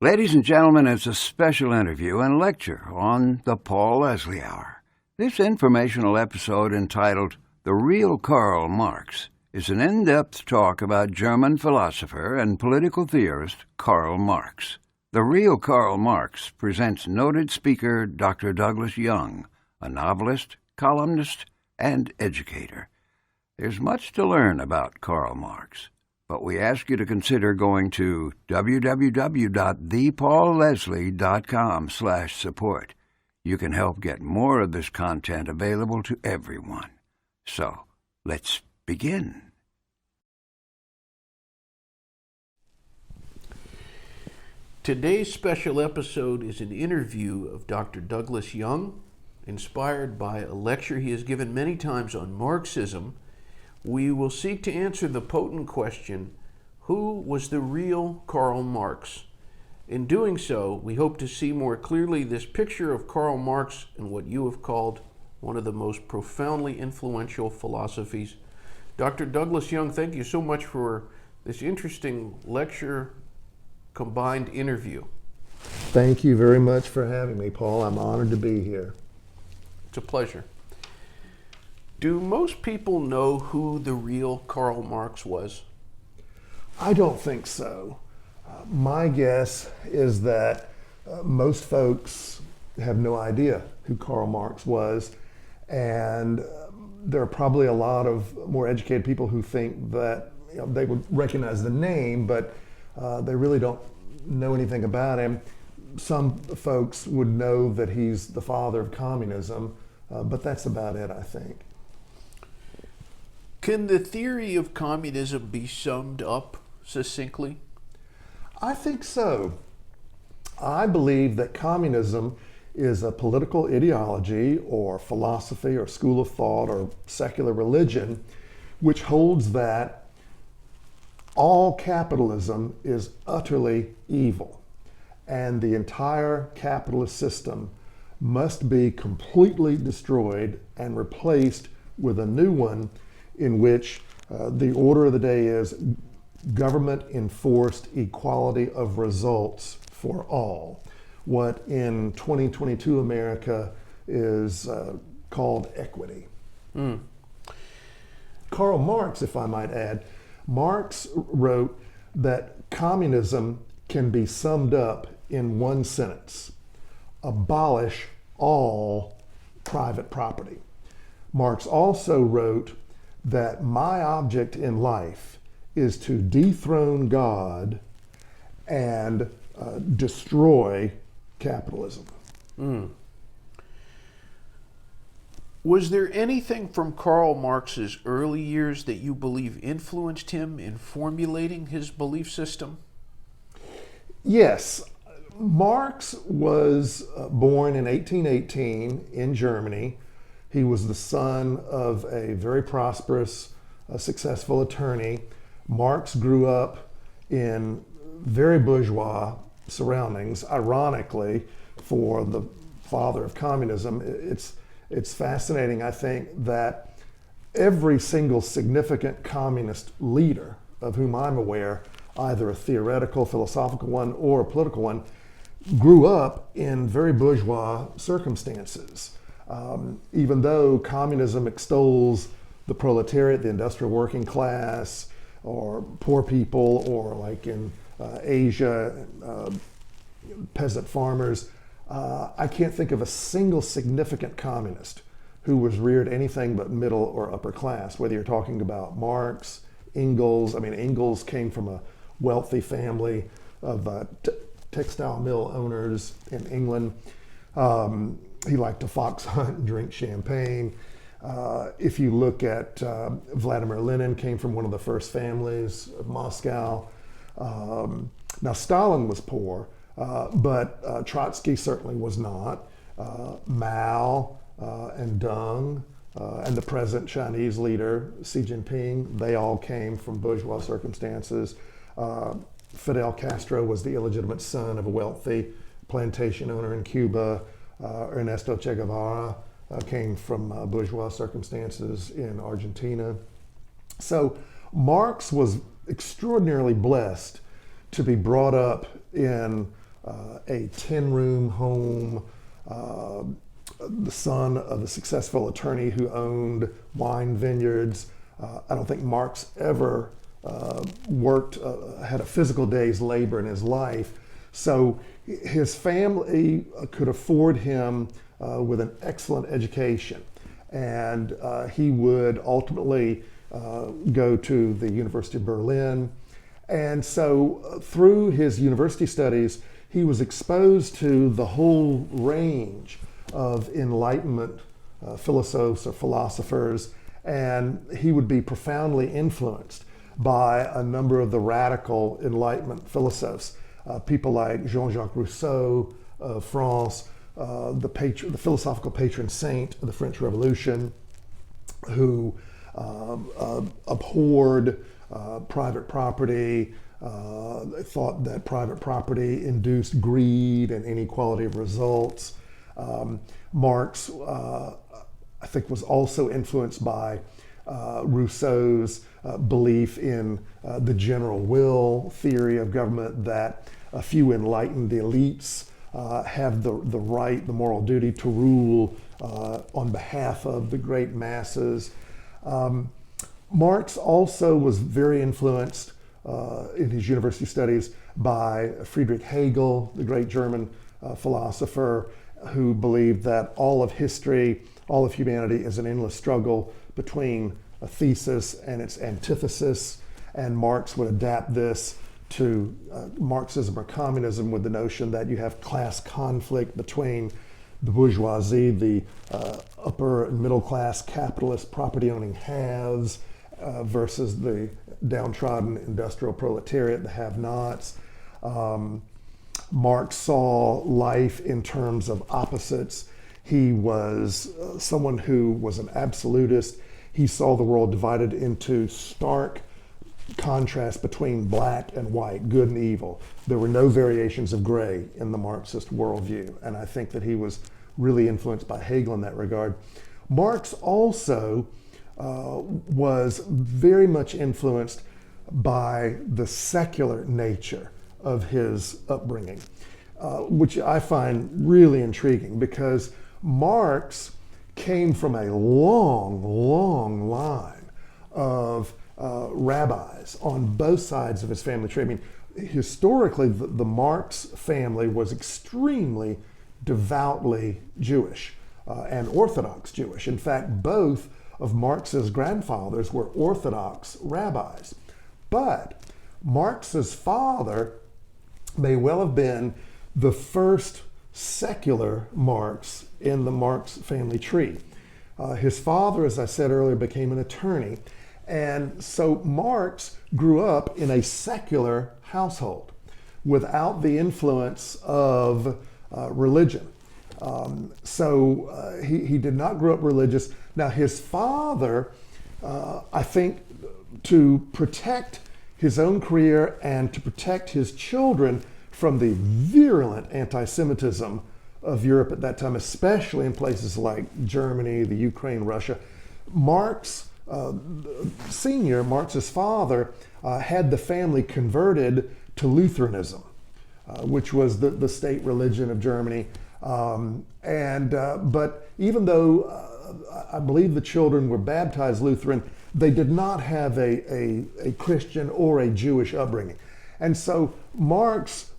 Ladies and gentlemen, it's a special interview and lecture on the Paul Leslie Hour. This informational episode, entitled The Real Karl Marx, is an in-depth talk about German philosopher and political theorist Karl Marx. The Real Karl Marx presents noted speaker Dr. Douglas Young, a novelist, columnist, and educator. There's much to learn about Karl Marx, but we ask you to consider going to www.thepaulleslie.com/support. You can help get more of this content available to everyone. So, let's begin. Today's special episode is an interview of Dr. Douglas Young, inspired by a lecture he has given many times on Marxism. We will seek to answer the potent question, who was the real Karl Marx? In doing so, we hope to see more clearly this picture of Karl Marx and what you have called one of the most profoundly influential philosophies. Dr. Douglas Young, thank you so much for this interesting lecture combined interview. Thank you very much for having me, Paul. I'm honored to be here. It's a pleasure. Do most people know who the real Karl Marx was? I don't think so. My guess is that most folks have no idea who Karl Marx was, and there are probably a lot of more educated people who think that they would recognize the name, but they really don't know anything about him. Some folks would know that he's the father of communism, but that's about it, I think. Can the theory of communism be summed up succinctly? I think so. I believe that communism is a political ideology or philosophy or school of thought or secular religion which holds that all capitalism is utterly evil and the entire capitalist system must be completely destroyed and replaced with a new one in which the order of the day is government enforced equality of results for all. What in 2022 America is called equity. Karl Marx, if I might add, Marx wrote that communism can be summed up in one sentence: abolish all private property. Marx also wrote that my object in life is to dethrone God and destroy capitalism. Was there anything from Karl Marx's early years that you believe influenced him in formulating his belief system? Yes. Marx was born in 1818 in Germany. He was the son of a very prosperous, successful attorney. Marx grew up in very bourgeois surroundings, ironically, for the father of communism. It's fascinating, I think, that every single significant communist leader of whom I'm aware, either a theoretical, philosophical one or a political one, grew up in very bourgeois circumstances. Even though communism extols the proletariat, the industrial working class, or poor people, or like in Asia, peasant farmers, I can't think of a single significant communist who was reared anything but middle or upper class, whether you're talking about Marx, Engels. I mean, Engels came from a wealthy family of textile mill owners in England. He liked to fox hunt and drink champagne. If you look at Vladimir Lenin, came from one of the first families of Moscow. Now Stalin was poor, but Trotsky certainly was not. Mao and Deng and the present Chinese leader, Xi Jinping, they all came from bourgeois circumstances. Fidel Castro was the illegitimate son of a wealthy plantation owner in Cuba. Ernesto Che Guevara came from bourgeois circumstances in Argentina. So Marx was extraordinarily blessed to be brought up in a 10-room home, the son of a successful attorney who owned wine vineyards. I don't think Marx ever had a physical day's labor in his life. So his family could afford him with an excellent education. And he would ultimately go to the University of Berlin. And so through his university studies, he was exposed to the whole range of Enlightenment philosophers or philosophers, and he would be profoundly influenced by a number of the radical Enlightenment philosophers, people like Jean-Jacques Rousseau of France, the philosophical patron saint of the French Revolution, who abhorred private property, thought that private property induced greed and inequality of results. Marx, I think, was also influenced by Rousseau's belief in the general will theory of government, that a few enlightened elites have the right, the moral duty to rule on behalf of the great masses. Marx also was very influenced in his university studies by Friedrich Hegel, the great German philosopher, who believed that all of history, all of humanity is an endless struggle between a thesis and its antithesis. And Marx would adapt this to Marxism or communism with the notion that you have class conflict between the bourgeoisie, the upper and middle class capitalist property owning haves, versus the downtrodden industrial proletariat, the have-nots. Marx saw life in terms of opposites. He was someone who was an absolutist. He saw the world divided into stark contrast between black and white, good and evil. There were no variations of gray in the Marxist worldview, and I think that he was really influenced by Hegel in that regard. Marx also was very much influenced by the secular nature of his upbringing, which I find really intriguing, because Marx came from a long, long line of rabbis on both sides of his family tree. I mean, historically, the Marx family was extremely devoutly Jewish and Orthodox Jewish. In fact, both of Marx's grandfathers were Orthodox rabbis. But Marx's father may well have been the first secular Marx in the Marx family tree. His father, as I said earlier, became an attorney. And so Marx grew up in a secular household without the influence of religion. So he did not grow up religious. Now, his father, I think, to protect his own career and to protect his children from the virulent anti-Semitism of Europe at that time, especially in places like Germany, the Ukraine, Russia, Marx Sr., Marx's father, had the family converted to Lutheranism, which was the state religion of Germany. But even though I believe the children were baptized Lutheran, they did not have a Christian or a Jewish upbringing. And so Marx,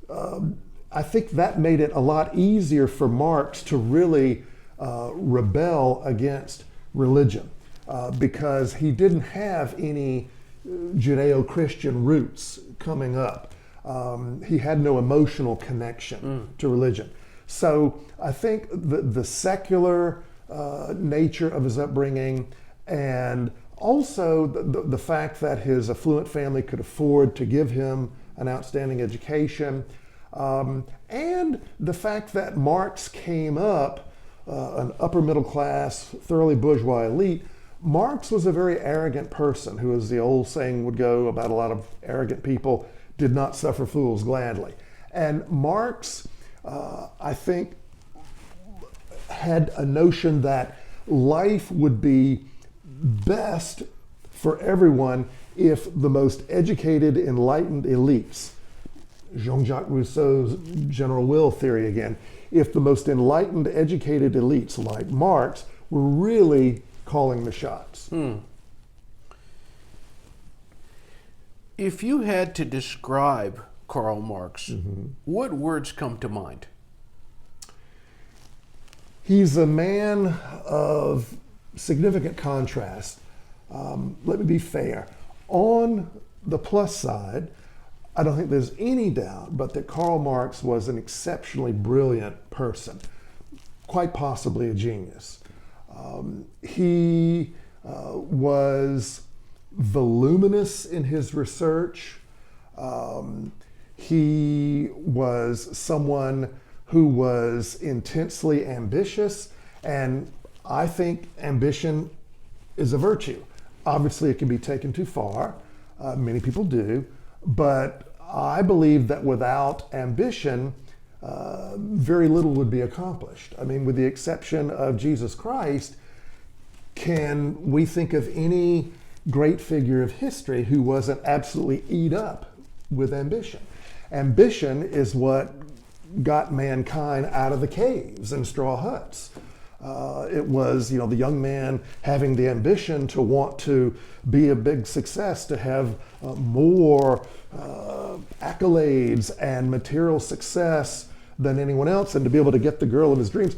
I think that made it a lot easier for Marx to really rebel against religion, because he didn't have any Judeo-Christian roots coming up. He had no emotional connection to religion. So I think the secular nature of his upbringing, and also the fact that his affluent family could afford to give him an outstanding education, and the fact that Marx came up an upper middle class, thoroughly bourgeois elite. Marx was a very arrogant person who, as the old saying would go about a lot of arrogant people, did not suffer fools gladly. And Marx, I think, had a notion that life would be best for everyone if the most educated, enlightened elites Jean-Jacques Rousseau's general will theory again, if the most enlightened, educated elites like Marx were really calling the shots. If you had to describe Karl Marx, what words come to mind? He's a man of significant contrast. Let me be fair. On the plus side, I don't think there's any doubt but that Karl Marx was an exceptionally brilliant person, quite possibly a genius. He was voluminous in his research. He was someone who was intensely ambitious, and I think ambition is a virtue. Obviously, it can be taken too far. Many people do, but I believe that without ambition, very little would be accomplished. I mean, with the exception of Jesus Christ, can we think of any great figure of history who wasn't absolutely eat up with ambition? Ambition is what got mankind out of the caves and straw huts. It was, the young man having the ambition to want to be a big success, to have more accolades and material success than anyone else, and to be able to get the girl of his dreams.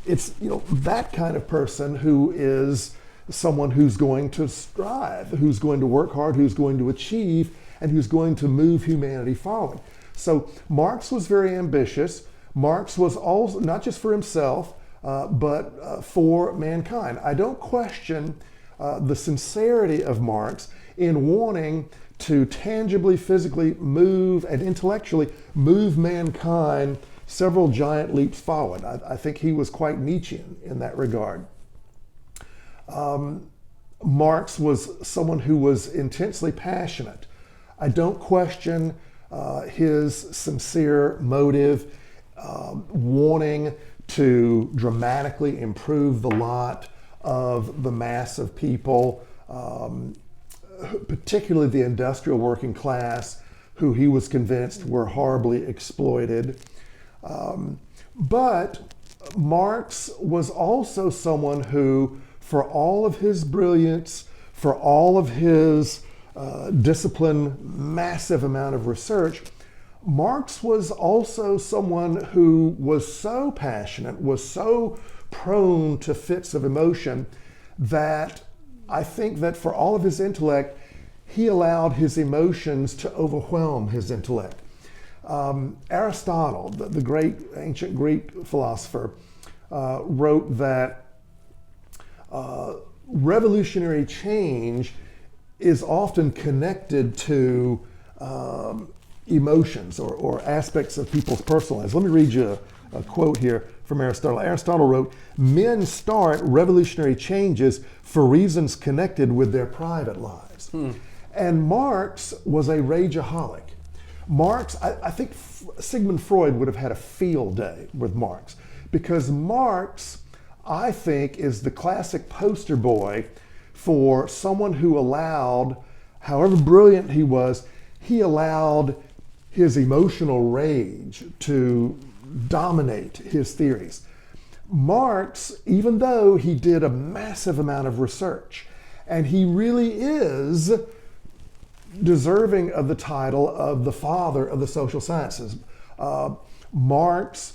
It's, that kind of person who is someone who's going to strive, who's going to work hard, who's going to achieve, and who's going to move humanity forward. So Marx was very ambitious. Marx was also, not just for himself, but for mankind. I don't question the sincerity of Marx in wanting to tangibly, physically move and intellectually move mankind several giant leaps forward. I think he was quite Nietzschean in that regard. Marx was someone who was intensely passionate. I don't question his sincere motive, wanting to dramatically improve the lot of the mass of people, particularly the industrial working class, who he was convinced were horribly exploited. But Marx was also someone who, for all of his brilliance, for all of his discipline, massive amount of research, Marx was also someone who was so passionate, was so prone to fits of emotion, that I think that for all of his intellect, he allowed his emotions to overwhelm his intellect. Aristotle, the great ancient Greek philosopher, wrote that revolutionary change is often connected to emotions or aspects of people's personal lives. Let me read you a quote here from Aristotle. Aristotle wrote, "Men start revolutionary changes for reasons connected with their private lives." And Marx was a rageaholic. Marx, I think Sigmund Freud would have had a field day with Marx, because Marx, I think, is the classic poster boy for someone who allowed, however brilliant he was, he allowed his emotional rage to dominate his theories. Marx, even though he did a massive amount of research, and he really is deserving of the title of the father of the social sciences, Marx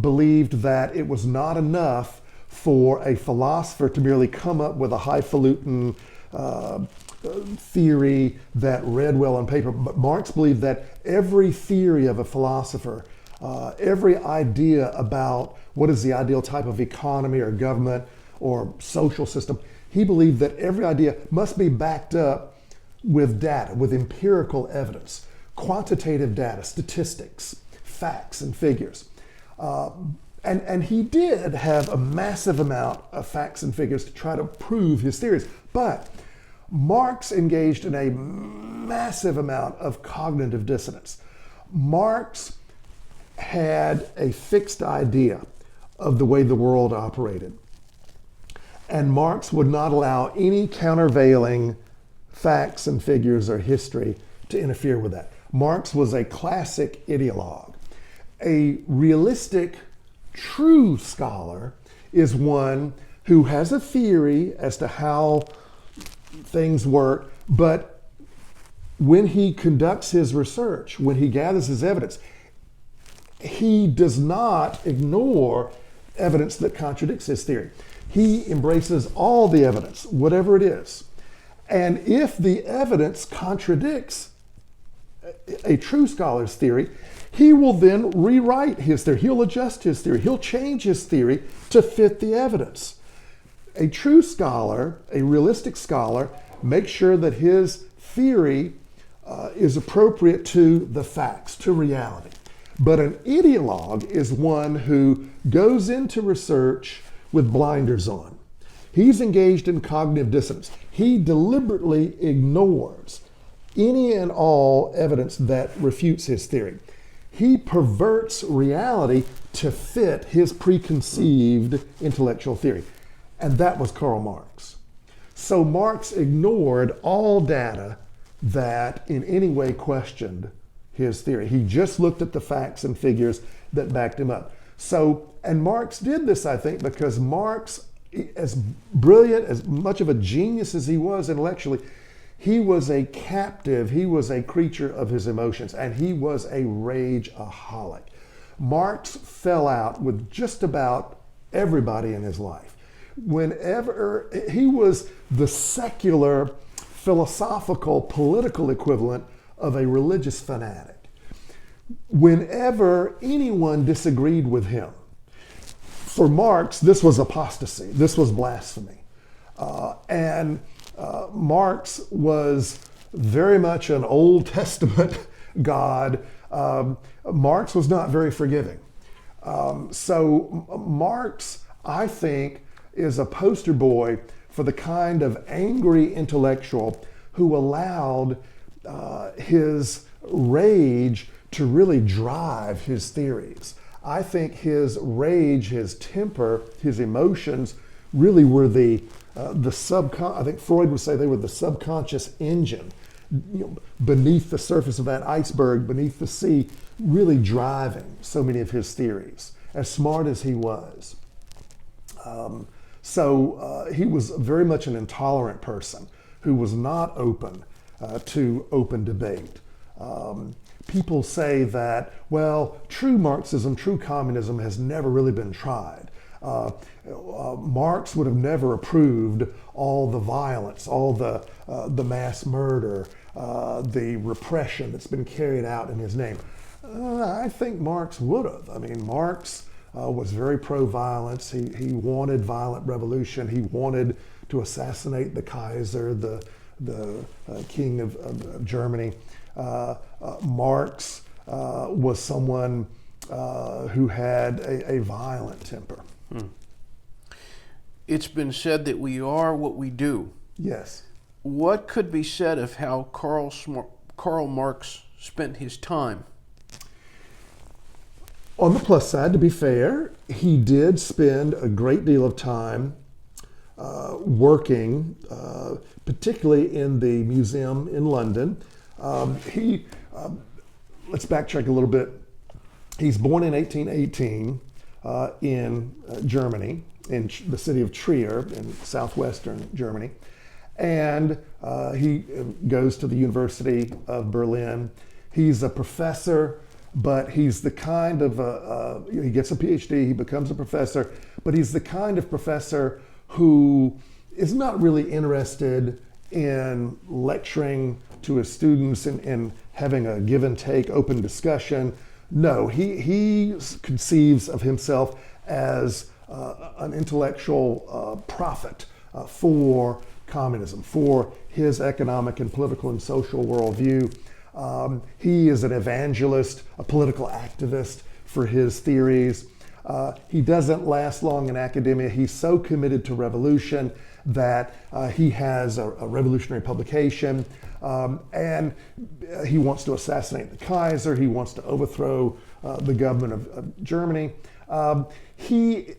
believed that it was not enough for a philosopher to merely come up with a highfalutin theory that read well on paper. But Marx believed that every theory of a philosopher, every idea about what is the ideal type of economy or government or social system, he believed that every idea must be backed up with data, with empirical evidence, quantitative data, statistics, facts, and figures. And he did have a massive amount of facts and figures to try to prove his theories. But Marx engaged in a massive amount of cognitive dissonance. Marx had a fixed idea of the way the world operated. And Marx would not allow any countervailing facts and figures or history to interfere with that. Marx was a classic ideologue. A realistic, true scholar is one who has a theory as to how things work, but when he conducts his research, when he gathers his evidence, he does not ignore evidence that contradicts his theory. He embraces all the evidence, whatever it is. And if the evidence contradicts a true scholar's theory, he will then rewrite his theory. He'll adjust his theory. He'll change his theory to fit the evidence. A true scholar, a realistic scholar, makes sure that his theory is appropriate to the facts, to reality. But an ideologue is one who goes into research with blinders on. He's engaged in cognitive dissonance. He deliberately ignores any and all evidence that refutes his theory. He perverts reality to fit his preconceived intellectual theory. And that was Karl Marx. So Marx ignored all data that in any way questioned his theory. He just looked at the facts and figures that backed him up. And Marx did this, I think, because Marx, as brilliant, as much of a genius as he was intellectually, he was a captive, he was a creature of his emotions, and he was a rageaholic. Marx fell out with just about everybody in his life. Whenever he was the secular, philosophical, political equivalent of a religious fanatic. Whenever anyone disagreed with him, for Marx, this was apostasy, this was blasphemy. Marx was very much an Old Testament God. Marx was not very forgiving. So Marx, I think, is a poster boy for the kind of angry intellectual who allowed his rage to really drive his theories. I think his rage, his temper, his emotions really were the I think Freud would say they were the subconscious engine, beneath the surface of that iceberg, beneath the sea, really driving so many of his theories, as smart as he was. He was very much an intolerant person who was not open to open debate. People say that, well, true Marxism, true communism has never really been tried. Marx would have never approved all the violence, all the mass murder, the repression that's been carried out in his name. I think Marx would have. I mean, Marx was very pro-violence. He wanted violent revolution. He wanted to assassinate the Kaiser, the king of Germany. Marx was someone who had a violent temper. It's been said that we are what we do. Yes. What could be said of how Karl Marx spent his time? On the plus side, to be fair, he did spend a great deal of time working, particularly in the museum in London. Let's backtrack a little bit. He's born in 1818 in Germany, in the city of Trier in southwestern Germany. And he goes to the University of Berlin. He's a professor, but he's the kind of, he gets a PhD, he becomes a professor, but he's the kind of professor who is not really interested in lecturing to his students and having a give and take open discussion. No, he conceives of himself as an intellectual prophet for communism, for his economic and political and social worldview. He is an evangelist, a political activist for his theories. He doesn't last long in academia. He's so committed to revolution that he has a revolutionary publication, and he wants to assassinate the Kaiser. He wants to overthrow the government of Germany. He's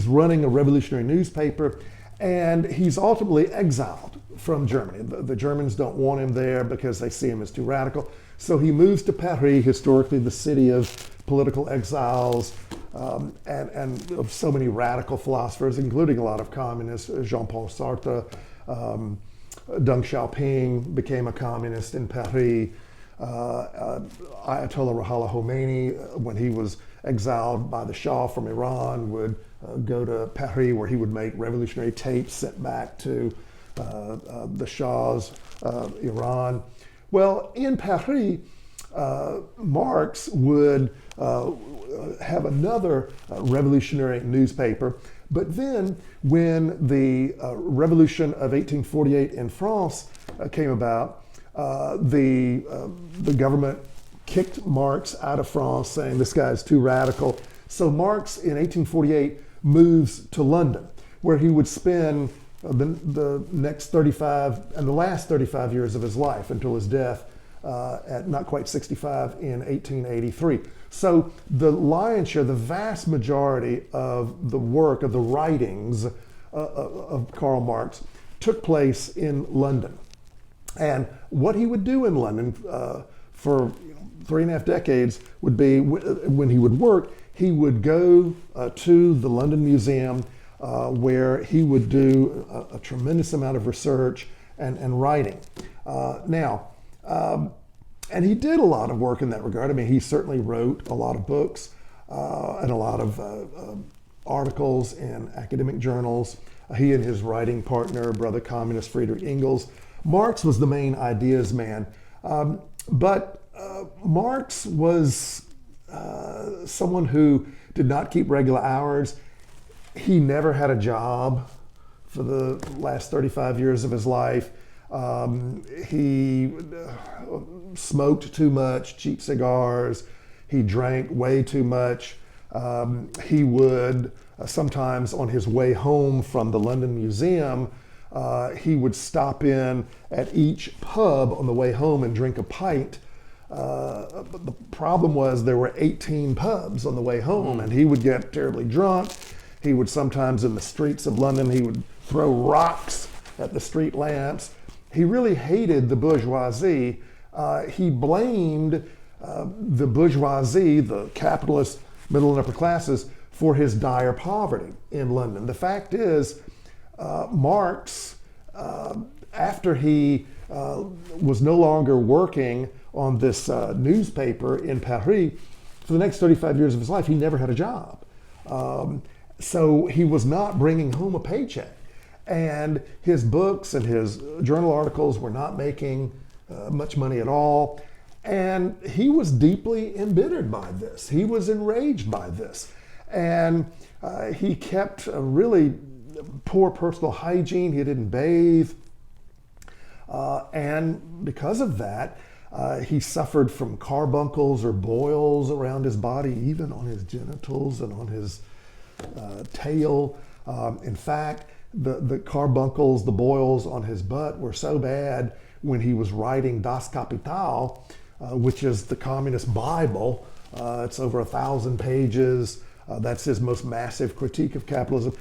running a revolutionary newspaper, and he's ultimately exiled from Germany. The Germans don't want him there because they see him as too radical. So he moves to Paris, historically the city of political exiles, and of so many radical philosophers, including a lot of communists. Jean-Paul Sartre, Deng Xiaoping became a communist in Paris. Ayatollah Ruhollah Khomeini, when he was exiled by the Shah from Iran, would go to Paris, where he would make revolutionary tapes sent back to the Shah's Iran. Well, in Paris, Marx would have another revolutionary newspaper. But then when the revolution of 1848 in France came about, the government kicked Marx out of France, saying this guy's too radical. So Marx in 1848 moves to London, where he would spend the next 35 and the last 35 years of his life until his death at not quite 65 in 1883. So the lion's share, the vast majority of the work, of the writings of Karl Marx took place in London. And what he would do in London for 3.5 decades would be, when he would work, he would go to the London Museum, where he would do a tremendous amount of research and writing. And he did a lot of work in that regard. I mean, he certainly wrote a lot of books and a lot of articles in academic journals. He and his writing partner, brother communist Friedrich Engels. Marx was the main ideas man. But Marx was someone who did not keep regular hours. He never had a job for the last 35 years of his life. He smoked too much, cheap cigars. He drank way too much. He would sometimes, on his way home from the London Museum, he would stop in at each pub on the way home and drink a pint. But the problem was there were 18 pubs on the way home, and he would get terribly drunk. He would sometimes, in the streets of London, he would throw rocks at the street lamps. He really hated the bourgeoisie. He blamed the bourgeoisie, the capitalist middle and upper classes, for his dire poverty in London. The fact is, Marx, after he was no longer working on this newspaper in Paris, for the next 35 years of his life, he never had a job. So he was not bringing home a paycheck. And his books and his journal articles were not making much money at all. And he was deeply embittered by this. He was enraged by this. And he kept a really poor personal hygiene. He didn't bathe. And because of that, he suffered from carbuncles or boils around his body, even on his genitals and on his tail. In fact, the carbuncles, the boils on his butt were so bad when he was writing Das Kapital, which is the Communist Bible. It's over 1,000 pages. That's his most massive critique of capitalism,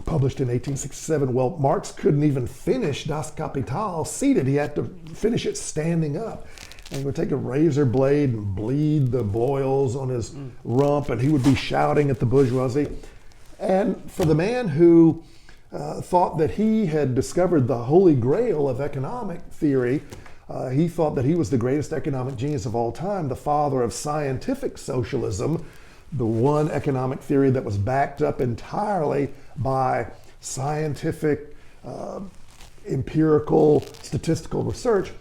published in 1867. Well, Marx couldn't even finish Das Kapital seated. He had to finish it standing up. And he would take a razor blade and bleed the boils on his rump, and he would be shouting at the bourgeoisie. And for the man who thought that he had discovered the holy grail of economic theory, he thought that he was the greatest economic genius of all time, the father of scientific socialism, the one economic theory that was backed up entirely by scientific, empirical, statistical research.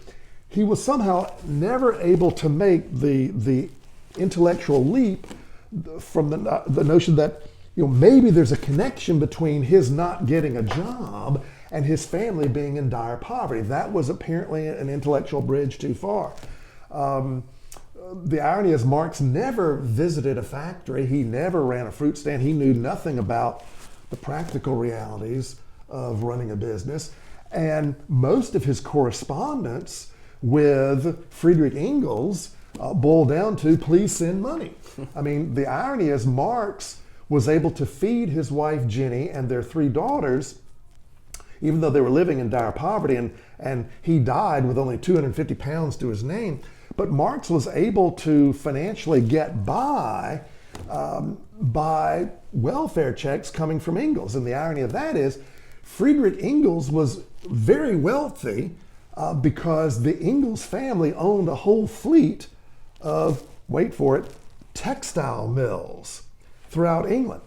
He was somehow never able to make the intellectual leap from the notion that maybe there's a connection between his not getting a job and his family being in dire poverty. That was apparently an intellectual bridge too far. The irony is Marx never visited a factory. He never ran a fruit stand. He knew nothing about the practical realities of running a business. And most of his correspondence with Friedrich Engels boiled down to, please send money. I mean, the irony is Marx was able to feed his wife Jenny and their 3 daughters, even though they were living in dire poverty, and he died with only 250 pounds to his name. But Marx was able to financially get by welfare checks coming from Engels. And the irony of that is Friedrich Engels was very wealthy because the Engels family owned a whole fleet of, wait for it, textile mills throughout England.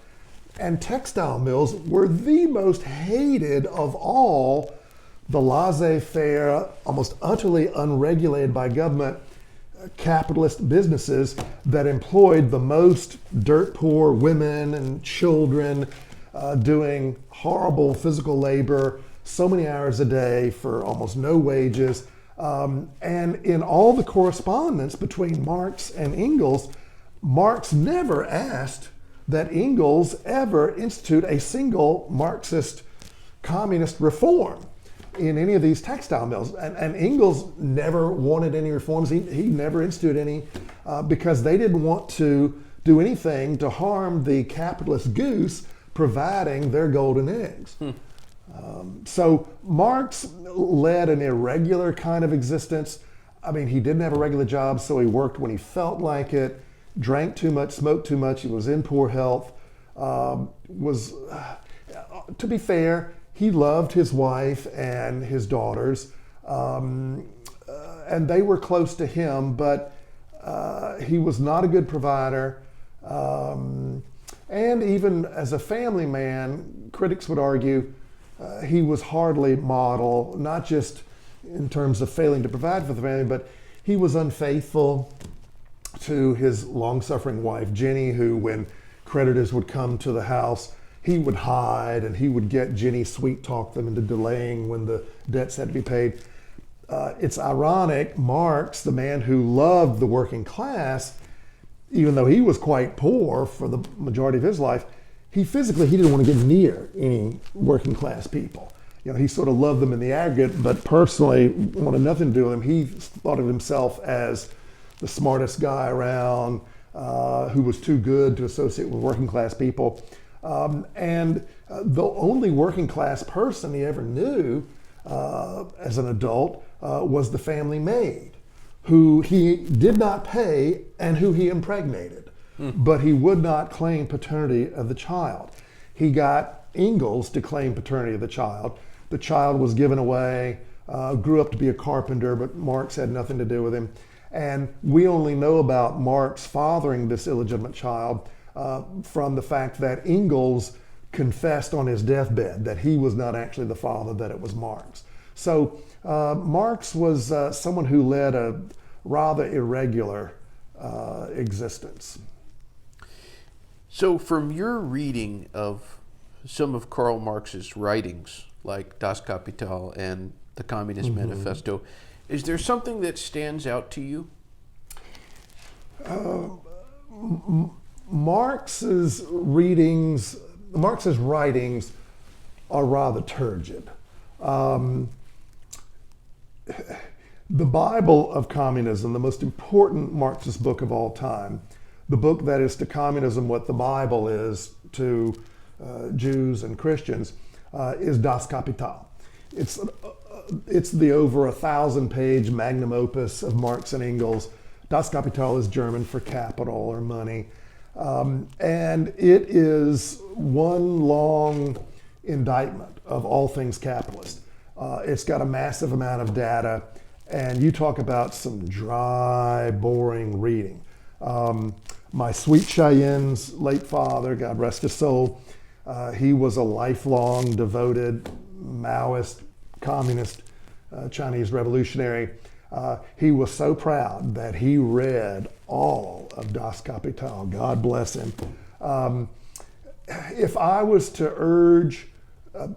And textile mills were the most hated of all the laissez-faire, almost utterly unregulated by government capitalist businesses that employed the most dirt poor women and children doing horrible physical labor, so many hours a day for almost no wages. And in all the correspondence between Marx and Engels, Marx never asked that Engels ever institute a single Marxist communist reform in any of these textile mills. And Engels never wanted any reforms. He never instituted any because they didn't want to do anything to harm the capitalist goose providing their golden eggs. So Marx led an irregular kind of existence. I mean, he didn't have a regular job, so he worked when he felt like it, drank too much, smoked too much, he was in poor health, to be fair, he loved his wife and his daughters, and they were close to him, but he was not a good provider. And even as a family man, critics would argue he was hardly model, not just in terms of failing to provide for the family, but he was unfaithful to his long-suffering wife, Jenny, who, when creditors would come to the house, he would hide and he would get Jenny sweet-talk them into delaying when the debts had to be paid. It's ironic, Marx, the man who loved the working class, even though he was quite poor for the majority of his life, he didn't want to get near any working class people. You know, he sort of loved them in the aggregate, but personally wanted nothing to do with them. He thought of himself as the smartest guy around, who was too good to associate with working class people. And the only working class person he ever knew as an adult was the family maid, who he did not pay and who he impregnated. But he would not claim paternity of the child. He got Engels to claim paternity of the child. The child was given away, grew up to be a carpenter, but Marx had nothing to do with him. And we only know about Marx fathering this illegitimate child from the fact that Engels confessed on his deathbed that he was not actually the father, that it was Marx. So Marx was someone who led a rather irregular existence. So from your reading of some of Karl Marx's writings, like Das Kapital and the Communist Manifesto, is there something that stands out to you? Marx's writings are rather turgid. The Bible of Communism, the most important Marxist book of all time, the book that is to communism what the Bible is to Jews and Christians, is Das Kapital. It's the over 1,000-page magnum opus of Marx and Engels. Das Kapital is German for capital or money. And it is one long indictment of all things capitalist. It's got a massive amount of data, and you talk about some dry, boring reading. My sweet Cheyenne's late father, God rest his soul, he was a lifelong devoted Maoist, communist, Chinese revolutionary. He was so proud that he read all of Das Kapital. God bless him. If I was to urge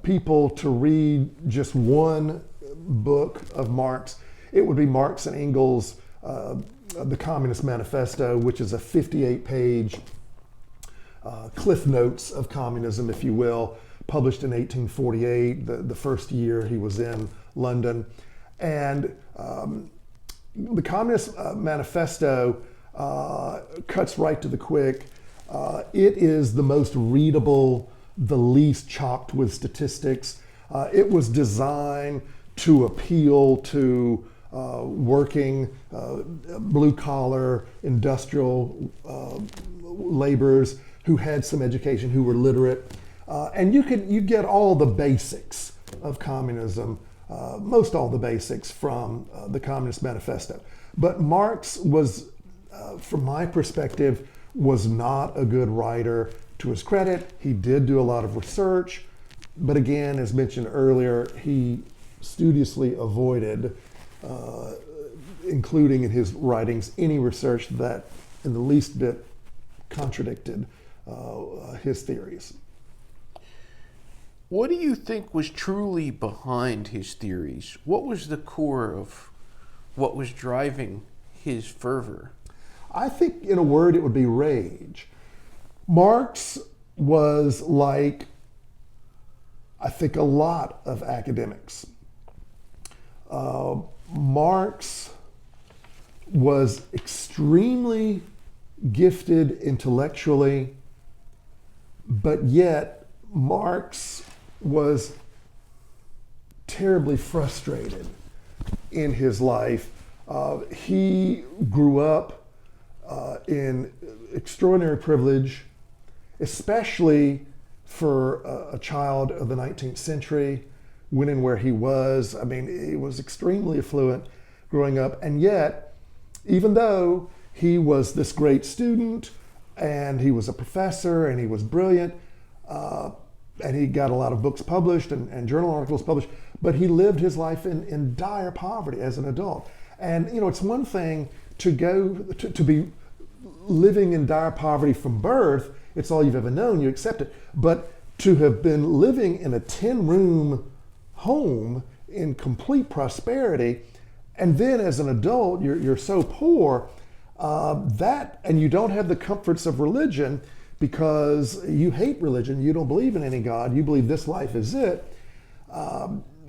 people to read just one book of Marx, it would be Marx and Engels' The Communist Manifesto, which is a 58-page cliff notes of communism, if you will, published in 1848, the first year he was in London. And the Communist Manifesto cuts right to the quick. It is the most readable, the least chocked with statistics. It was designed to appeal to working, blue-collar, industrial laborers who had some education, who were literate. And you get all the basics of communism, most all the basics from the Communist Manifesto. But Marx was, from my perspective, was not a good writer. To his credit, he did do a lot of research, but again, as mentioned earlier, he studiously avoided including in his writings any research that in the least bit contradicted his theories. What do you think was truly behind his theories? What was the core of what was driving his fervor? I think, in a word, it would be rage. Marx was like, I think, a lot of academics. Marx was extremely gifted intellectually, but yet Marx was terribly frustrated in his life. He grew up in extraordinary privilege, especially for a child of the 19th century, when and where he was. I mean, he was extremely affluent growing up, and yet, even though he was this great student, and he was a professor, and he was brilliant, and he got a lot of books published and journal articles published, but he lived his life in dire poverty as an adult. And, you know, it's one thing to go to be living in dire poverty from birth. It's all you've ever known, you accept it. But to have been living in a 10-room home in complete prosperity, and then as an adult, you're so poor and you don't have the comforts of religion because you hate religion, you don't believe in any God, you believe this life is it.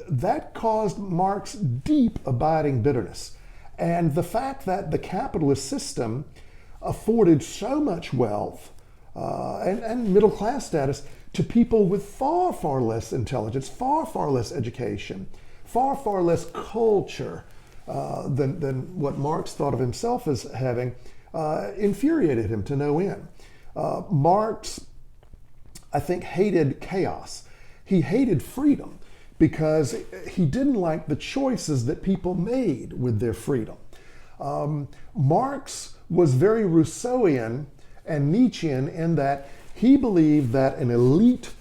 That caused Marx deep abiding bitterness. And the fact that the capitalist system afforded so much wealth and middle class status to people with far, far less intelligence, far, far less education, far, far less culture than what Marx thought of himself as having, infuriated him to no end. Marx, I think, hated chaos. He hated freedom because he didn't like the choices that people made with their freedom. Marx was very Rousseauian and Nietzschean in that he believed that an elite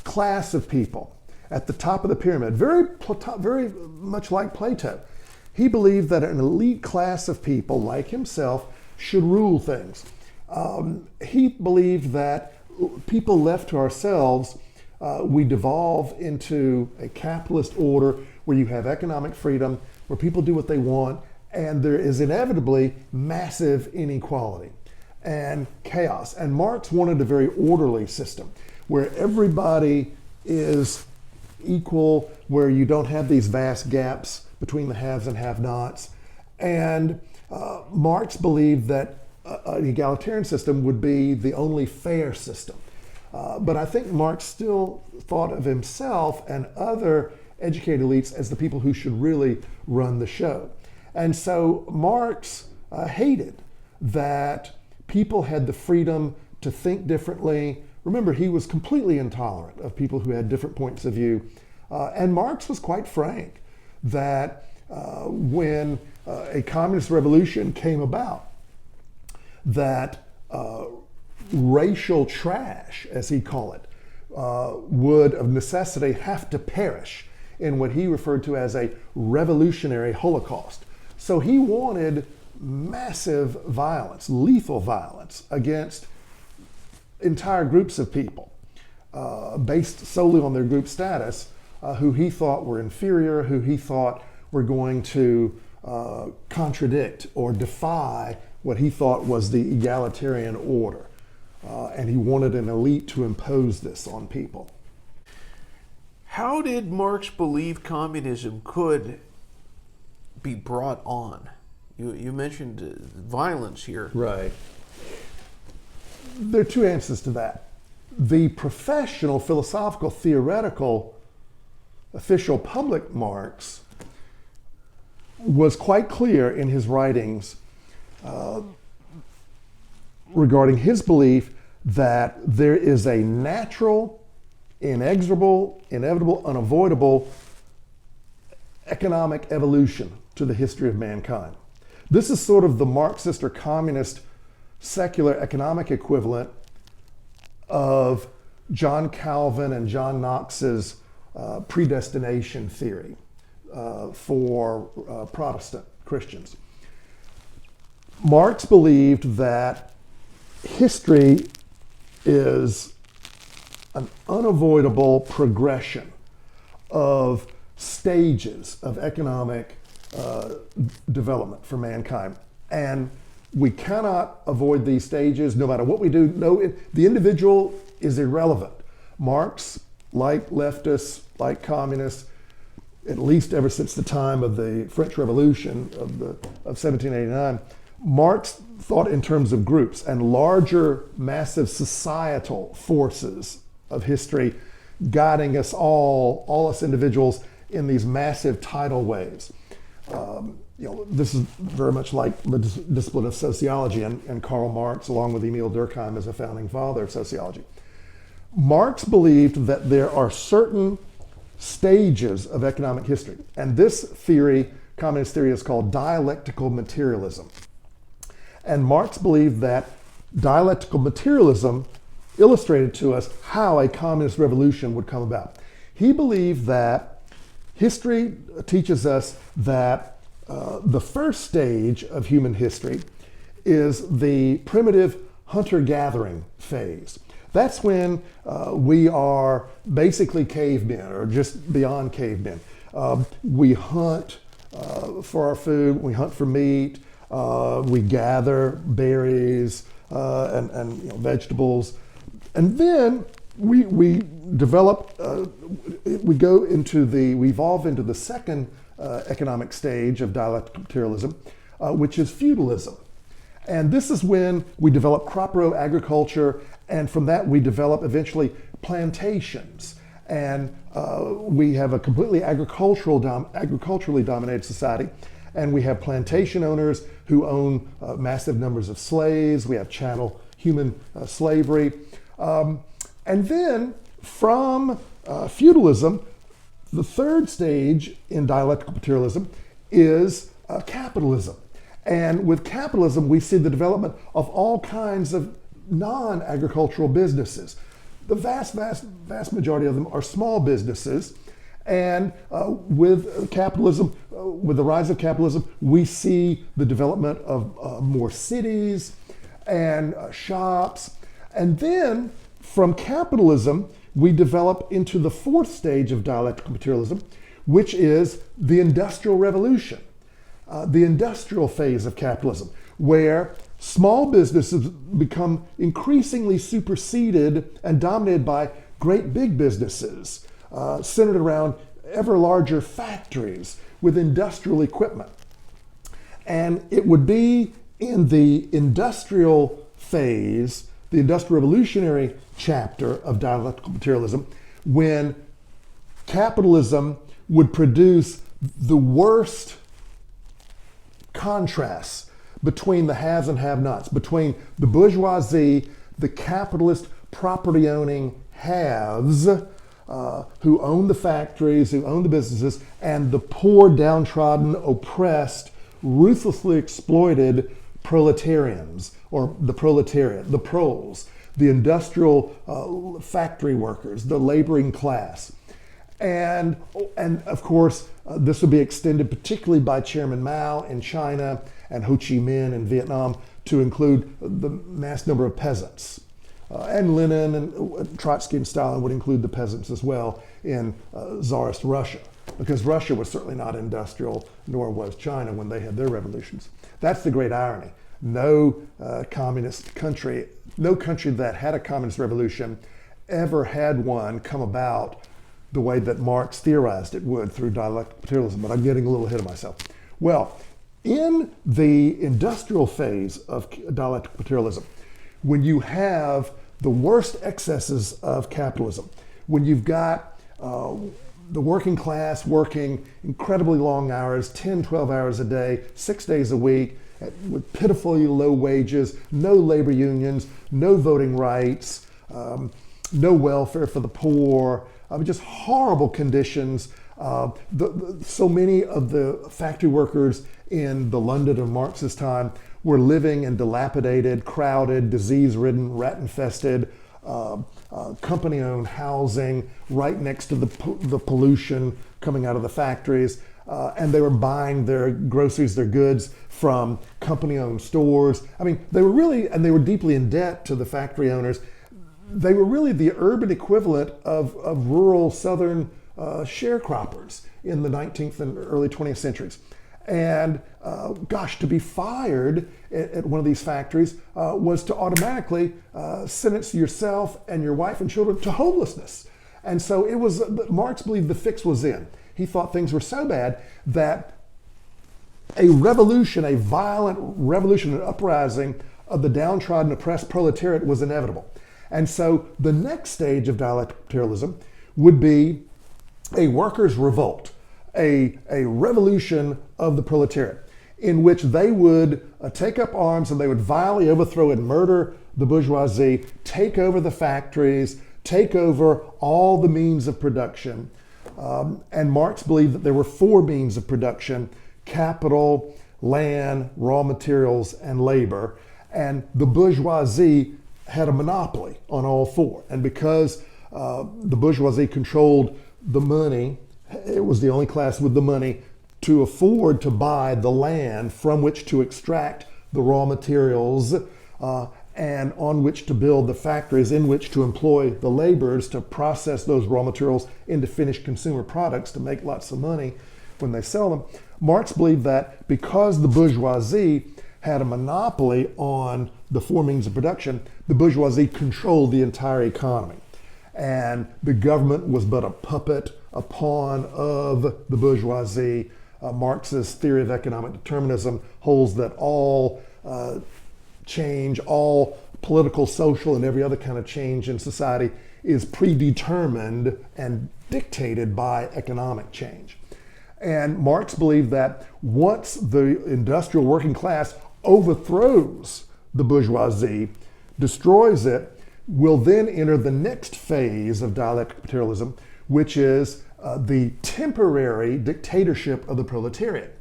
class of people at the top of the pyramid, very much like Plato, he believed that an elite class of people like himself should rule things. He believed that people left to ourselves, we devolve into a capitalist order where you have economic freedom, where people do what they want, and there is inevitably massive inequality and chaos. And Marx wanted a very orderly system where everybody is equal, where you don't have these vast gaps between the haves and have-nots. And Marx believed that an egalitarian system would be the only fair system. But I think Marx still thought of himself and other educated elites as the people who should really run the show. And so Marx hated that people had the freedom to think differently. Remember, he was completely intolerant of people who had different points of view. And Marx was quite frank that when a communist revolution came about, that racial trash, as he called it, would of necessity have to perish in what he referred to as a revolutionary Holocaust. So he wanted massive violence, lethal violence against entire groups of people based solely on their group status, who he thought were inferior, who he thought were going to contradict or defy what he thought was the egalitarian order. And he wanted an elite to impose this on people. How did Marx believe communism could be brought on? You mentioned violence here. Right. There are two answers to that. The professional, philosophical, theoretical, official public Marx was quite clear in his writings regarding his belief that there is a natural, inexorable, inevitable, unavoidable economic evolution to the history of mankind. This is sort of the Marxist or communist secular economic equivalent of John Calvin and John Knox's predestination theory for Protestant Christians. Marx believed that history is an unavoidable progression of stages of economic development for mankind. And we cannot avoid these stages no matter what we do. No, the individual is irrelevant. Marx, like leftists, like communists, at least ever since the time of the French Revolution of 1789, Marx thought in terms of groups and larger, massive societal forces of history guiding us all us individuals in these massive tidal waves. This is very much like the discipline of sociology, and Karl Marx, along with Emil Durkheim, is a founding father of sociology. Marx believed that there are certain stages of economic history, and this theory, communist theory, is called dialectical materialism. And Marx believed that dialectical materialism illustrated to us how a communist revolution would come about. He believed that history teaches us that the first stage of human history is the primitive hunter-gathering phase. That's when we are basically cavemen, or just beyond cavemen. We hunt for our food, we hunt for meat, we gather berries and vegetables, and then we develop, we evolve into the second economic stage of dialectical materialism, which is feudalism. And this is when we develop crop row agriculture, and from that we develop eventually plantations. And we have a completely agriculturally dominated society, and we have plantation owners who own massive numbers of slaves. We have chattel human slavery. And then from feudalism, the third stage in dialectical materialism is capitalism. And with capitalism, we see the development of all kinds of non-agricultural businesses. The vast majority of them are small businesses. And with capitalism, with the rise of capitalism, we see the development of more cities and shops. And then from capitalism, we develop into the fourth stage of dialectical materialism, which is the Industrial Revolution, the industrial phase of capitalism, where small businesses become increasingly superseded and dominated by great big businesses, centered around ever larger factories with industrial equipment. And it would be in the industrial phase, the industrial revolutionary chapter of dialectical materialism, when capitalism would produce the worst contrasts between the haves and have-nots, between the bourgeoisie, the capitalist property-owning haves, who own the factories, who own the businesses, and the poor, downtrodden, oppressed, ruthlessly exploited proletarians, or the proletariat, the proles, the industrial factory workers, the laboring class. And of course, this would be extended particularly by Chairman Mao in China and Ho Chi Minh in Vietnam to include the mass number of peasants. And Lenin and Trotsky and Stalin would include the peasants as well in Tsarist Russia, because Russia was certainly not industrial, nor was China when they had their revolutions. That's the great irony. No communist country, no country that had a communist revolution ever had one come about the way that Marx theorized it would through dialectical materialism, but I'm getting a little ahead of myself. Well, in the industrial phase of dialectical materialism, when you have the worst excesses of capitalism, when you've got the working class working incredibly long hours, 10, 12 hours a day, 6 days a week, with pitifully low wages, no labor unions, no voting rights, no welfare for the poor, just horrible conditions. So many of the factory workers in the London of Marx's time were living in dilapidated, crowded, disease-ridden, rat-infested, company-owned housing right next to the pollution coming out of the factories. And they were buying their groceries, their goods from company-owned stores. I mean, they were deeply in debt to the factory owners. They were really the urban equivalent of rural Southern sharecroppers in the 19th and early 20th centuries. And to be fired at one of these factories was to automatically sentence yourself and your wife and children to homelessness. And so Marx believed the fix was in. He thought things were so bad that a violent revolution, an uprising of the downtrodden, oppressed proletariat was inevitable. And so the next stage of dialectical materialism would be a workers' revolt, a revolution of the proletariat, in which they would take up arms and they would violently overthrow and murder the bourgeoisie, take over the factories, take over all the means of production. And Marx believed that there were 4 means of production: capital, land, raw materials, and labor. And the bourgeoisie had a monopoly on all 4. And because the bourgeoisie controlled the money, it was the only class with the money to afford to buy the land from which to extract the raw materials and on which to build the factories, in which to employ the laborers to process those raw materials into finished consumer products to make lots of money when they sell them. Marx believed that because the bourgeoisie had a monopoly on the 4 means of production, the bourgeoisie controlled the entire economy. And the government was but a puppet, a pawn of the bourgeoisie. Marx's theory of economic determinism holds that all change, all political, social, and every other kind of change in society is predetermined and dictated by economic change. And Marx believed that once the industrial working class overthrows the bourgeoisie, destroys it, will then enter the next phase of dialectical materialism, which is the temporary dictatorship of the proletariat,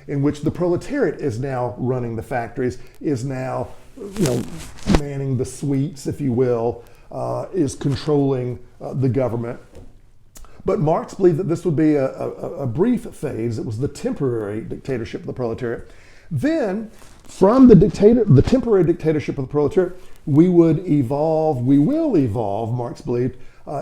in which the proletariat is now running the factories, is now manning the suites, if you will, is controlling the government. But Marx believed that this would be a brief phase. It was the temporary dictatorship of the proletariat. Then, from the temporary dictatorship of the proletariat, we will evolve, Marx believed,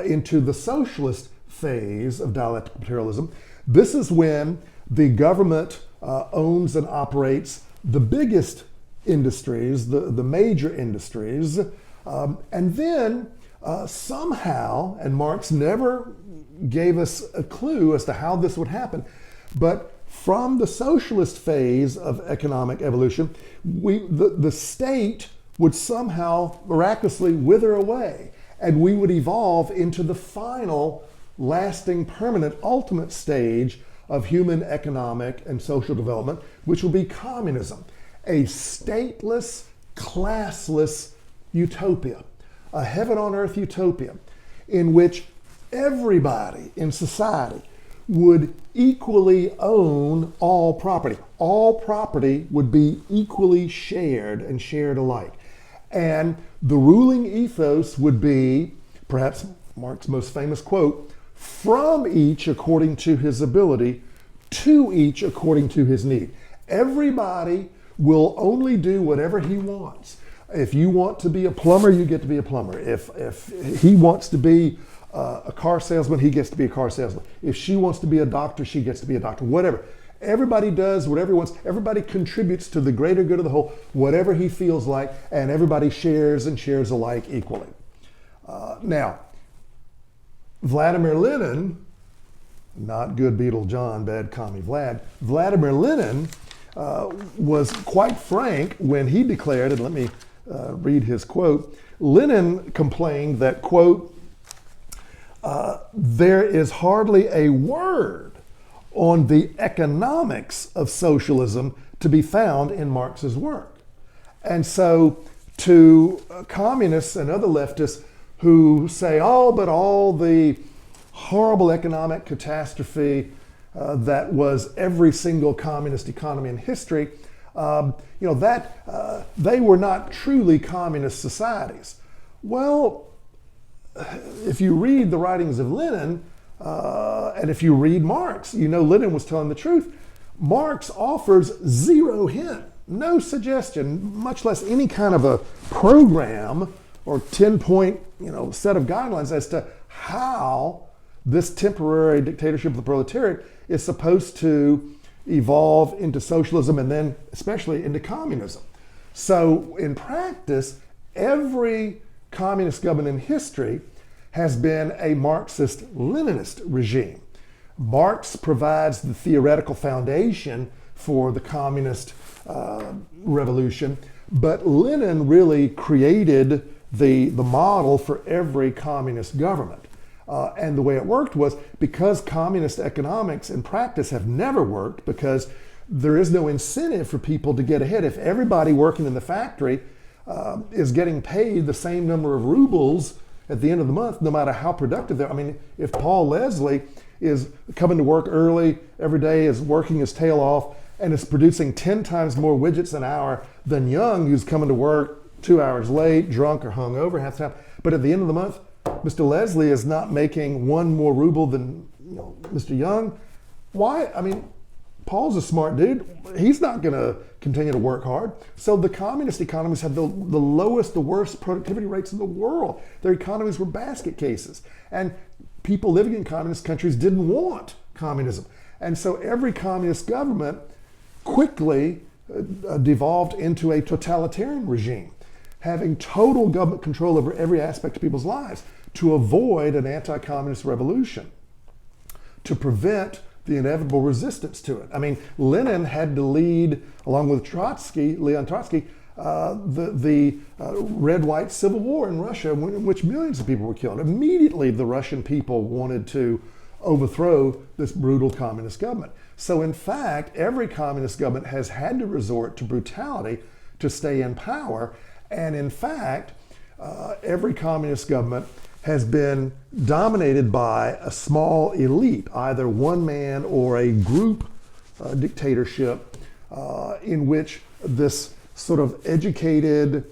into the socialist phase of dialectical materialism. This is when the government owns and operates the biggest industries, the major industries, and then somehow, and Marx never gave us a clue as to how this would happen, but from the socialist phase of economic evolution, the state would somehow miraculously wither away, and we would evolve into the final, lasting, permanent, ultimate stage of human economic and social development, which will be communism, a stateless, classless utopia, a heaven on earth utopia, in which everybody in society would equally own all property. All property would be equally shared and shared alike. And the ruling ethos would be, perhaps Marx's most famous quote, "From each according to his ability, to each according to his need." Everybody will only do whatever he wants. If you want to be a plumber, you get to be a plumber. If he wants to be a car salesman, he gets to be a car salesman. If she wants to be a doctor, she gets to be a doctor. Whatever. Everybody does whatever he wants. Everybody contributes to the greater good of the whole, whatever he feels like, and everybody shares and shares alike equally. Now, Vladimir Lenin, not good Beetle John, bad commie Vlad, Vladimir Lenin was quite frank when he declared, and let me read his quote. Lenin complained that, quote, there is hardly a word on the economics of socialism to be found in Marx's work. And so to communists and other leftists who say, oh, but all the horrible economic catastrophe that was every single communist economy in history, they were not truly communist societies. Well, if you read the writings of Lenin, and if you read Marx, you know Lenin was telling the truth. Marx offers zero hint, no suggestion, much less any kind of a program or 10-point set of guidelines as to how this temporary dictatorship of the proletariat is supposed to evolve into socialism and then especially into communism. So in practice, every communist government in history has been a Marxist-Leninist regime. Marx provides the theoretical foundation for the communist revolution, but Lenin really created the model for every communist government. And the way it worked was because communist economics in practice have never worked, because there is no incentive for people to get ahead. If everybody working in the factory is getting paid the same number of rubles at the end of the month, no matter how productive they are. I mean, if Paul Leslie is coming to work early every day, is working his tail off, and is producing 10 times more widgets an hour than Young, who's coming to work 2 hours late, drunk or hungover half the time. But at the end of the month, Mr. Leslie is not making one more ruble than Mr. Young. Why? I mean, Paul's a smart dude. He's not going to continue to work hard. So the communist economies had the lowest, the worst productivity rates in the world. Their economies were basket cases. And people living in communist countries didn't want communism. And so every communist government quickly devolved into a totalitarian regime, having total government control over every aspect of people's lives to avoid an anti-communist revolution, to prevent the inevitable resistance to it. I mean, Lenin had to lead, along with Leon Trotsky, the red-white civil war in Russia, in which millions of people were killed. Immediately, the Russian people wanted to overthrow this brutal communist government. So in fact, every communist government has had to resort to brutality to stay in power. And in fact, every communist government has been dominated by a small elite, either one man or a group dictatorship, in which this sort of educated,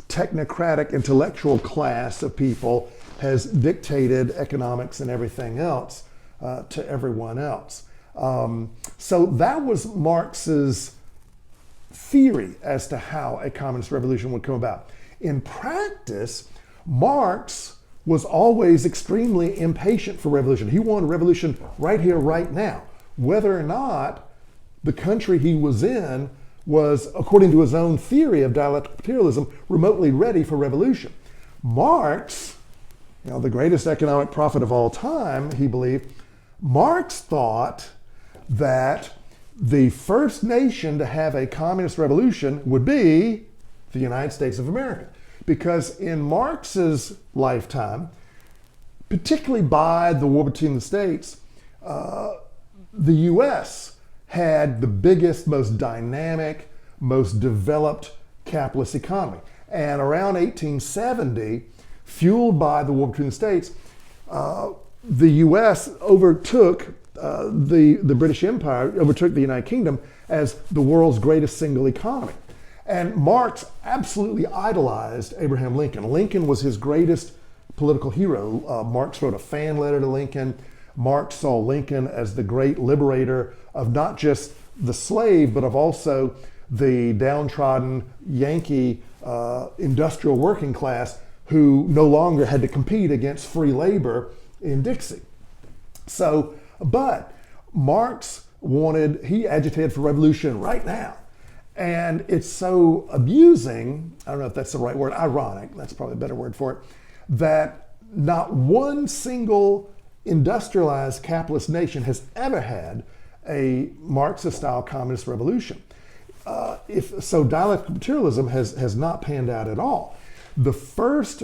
technocratic, intellectual class of people has dictated economics and everything else to everyone else. So that was Marx's theory as to how a communist revolution would come about. In practice, Marx was always extremely impatient for revolution. He wanted revolution right here, right now, whether or not the country he was in was, according to his own theory of dialectical materialism, remotely ready for revolution. Marx, the greatest economic prophet of all time, he believed, Marx thought that the first nation to have a communist revolution would be the United States of America. Because in Marx's lifetime, particularly by the war between the states, the US had the biggest, most dynamic, most developed capitalist economy. And around 1870, fueled by the war between the states, the US overtook the British Empire, overtook the United Kingdom as the world's greatest single economy. And Marx absolutely idolized Abraham Lincoln. Lincoln was his greatest political hero. Marx wrote a fan letter to Lincoln. Marx saw Lincoln as the great liberator of not just the slave, but of also the downtrodden Yankee industrial working class who no longer had to compete against free labor in Dixie. So, but Marx he agitated for revolution right now. And it's so abusing, I don't know if that's the right word, ironic, that's probably a better word for it, that not one single industrialized capitalist nation has ever had a Marxist-style communist revolution. So dialectical materialism has not panned out at all. The first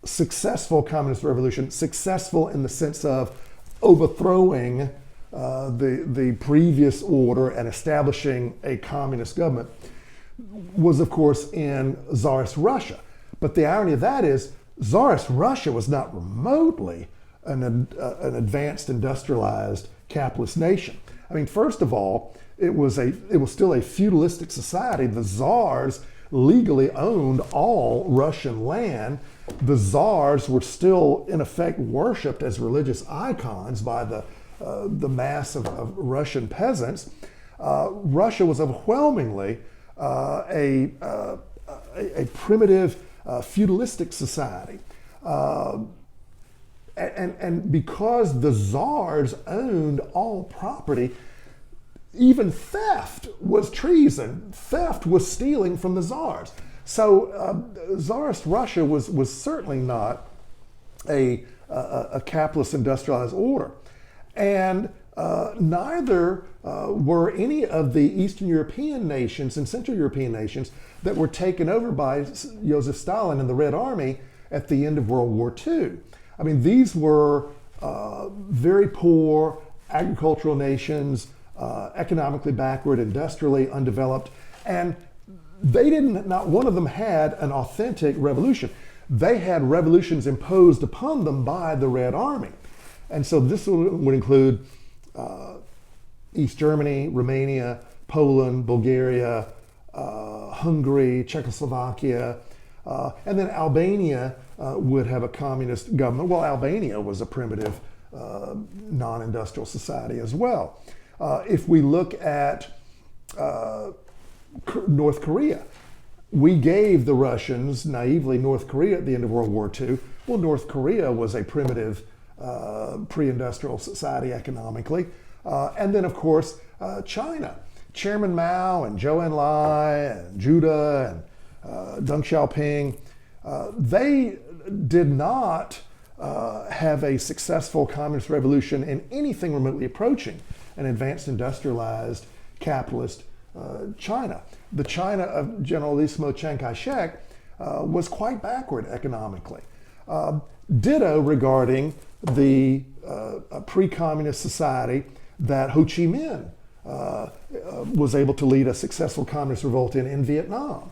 successful communist revolution, successful in the sense of overthrowing the previous order and establishing a communist government, was of course in Tsarist Russia. But the irony of that is Tsarist Russia was not remotely an advanced industrialized capitalist nation. I mean, first of all, it was still a feudalistic society. The Tsars legally owned all Russian land. The Tsars were still in effect worshipped as religious icons by the mass of Russian peasants. Russia was overwhelmingly a primitive feudalistic society. And because the Tsars owned all property, even theft was treason. Theft was stealing from the Tsars. So Tsarist Russia was certainly not a capitalist industrialized order. And neither were any of the Eastern European nations and Central European nations that were taken over by Joseph Stalin and the Red Army at the end of World War II. I mean, these were very poor agricultural nations, economically backward, industrially undeveloped, and not one of them had an authentic revolution. They had revolutions imposed upon them by the Red Army. And so this would include East Germany, Romania, Poland, Bulgaria, Hungary, Czechoslovakia, and then Albania would have a communist government. Well, Albania was a primitive non-industrial society as well. If we look at North Korea, we gave the Russians naively North Korea at the end of World War II. Well, North Korea was a primitive pre-industrial society economically. And then, of course, China. Chairman Mao and Zhou Enlai and Judah and Deng Xiaoping, they did not have a successful communist revolution in anything remotely approaching an advanced industrialized capitalist China. The China of Generalissimo Chiang Kai-shek was quite backward economically. Ditto regarding the pre-communist society that Ho Chi Minh was able to lead a successful communist revolt in Vietnam.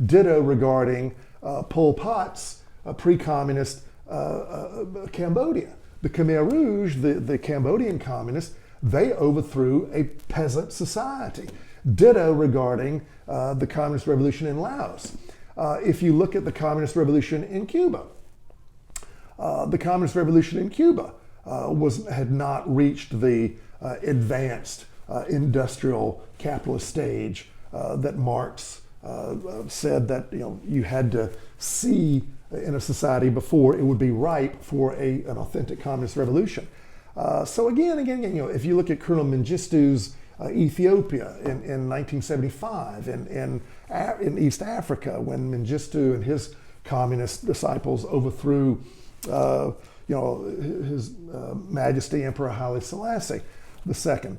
Ditto regarding Pol Pot's pre-communist Cambodia. The Khmer Rouge, the Cambodian communists, they overthrew a peasant society. Ditto regarding the communist revolution in Laos. If you look at the communist revolution in Cuba, the communist revolution in Cuba had not reached the advanced industrial capitalist stage that Marx said that you had to see in a society before it would be ripe for an authentic communist revolution. So again, if you look at Colonel Mengistu's Ethiopia in 1975, in East Africa, when Mengistu and his communist disciples overthrew His Majesty Emperor Haile Selassie II.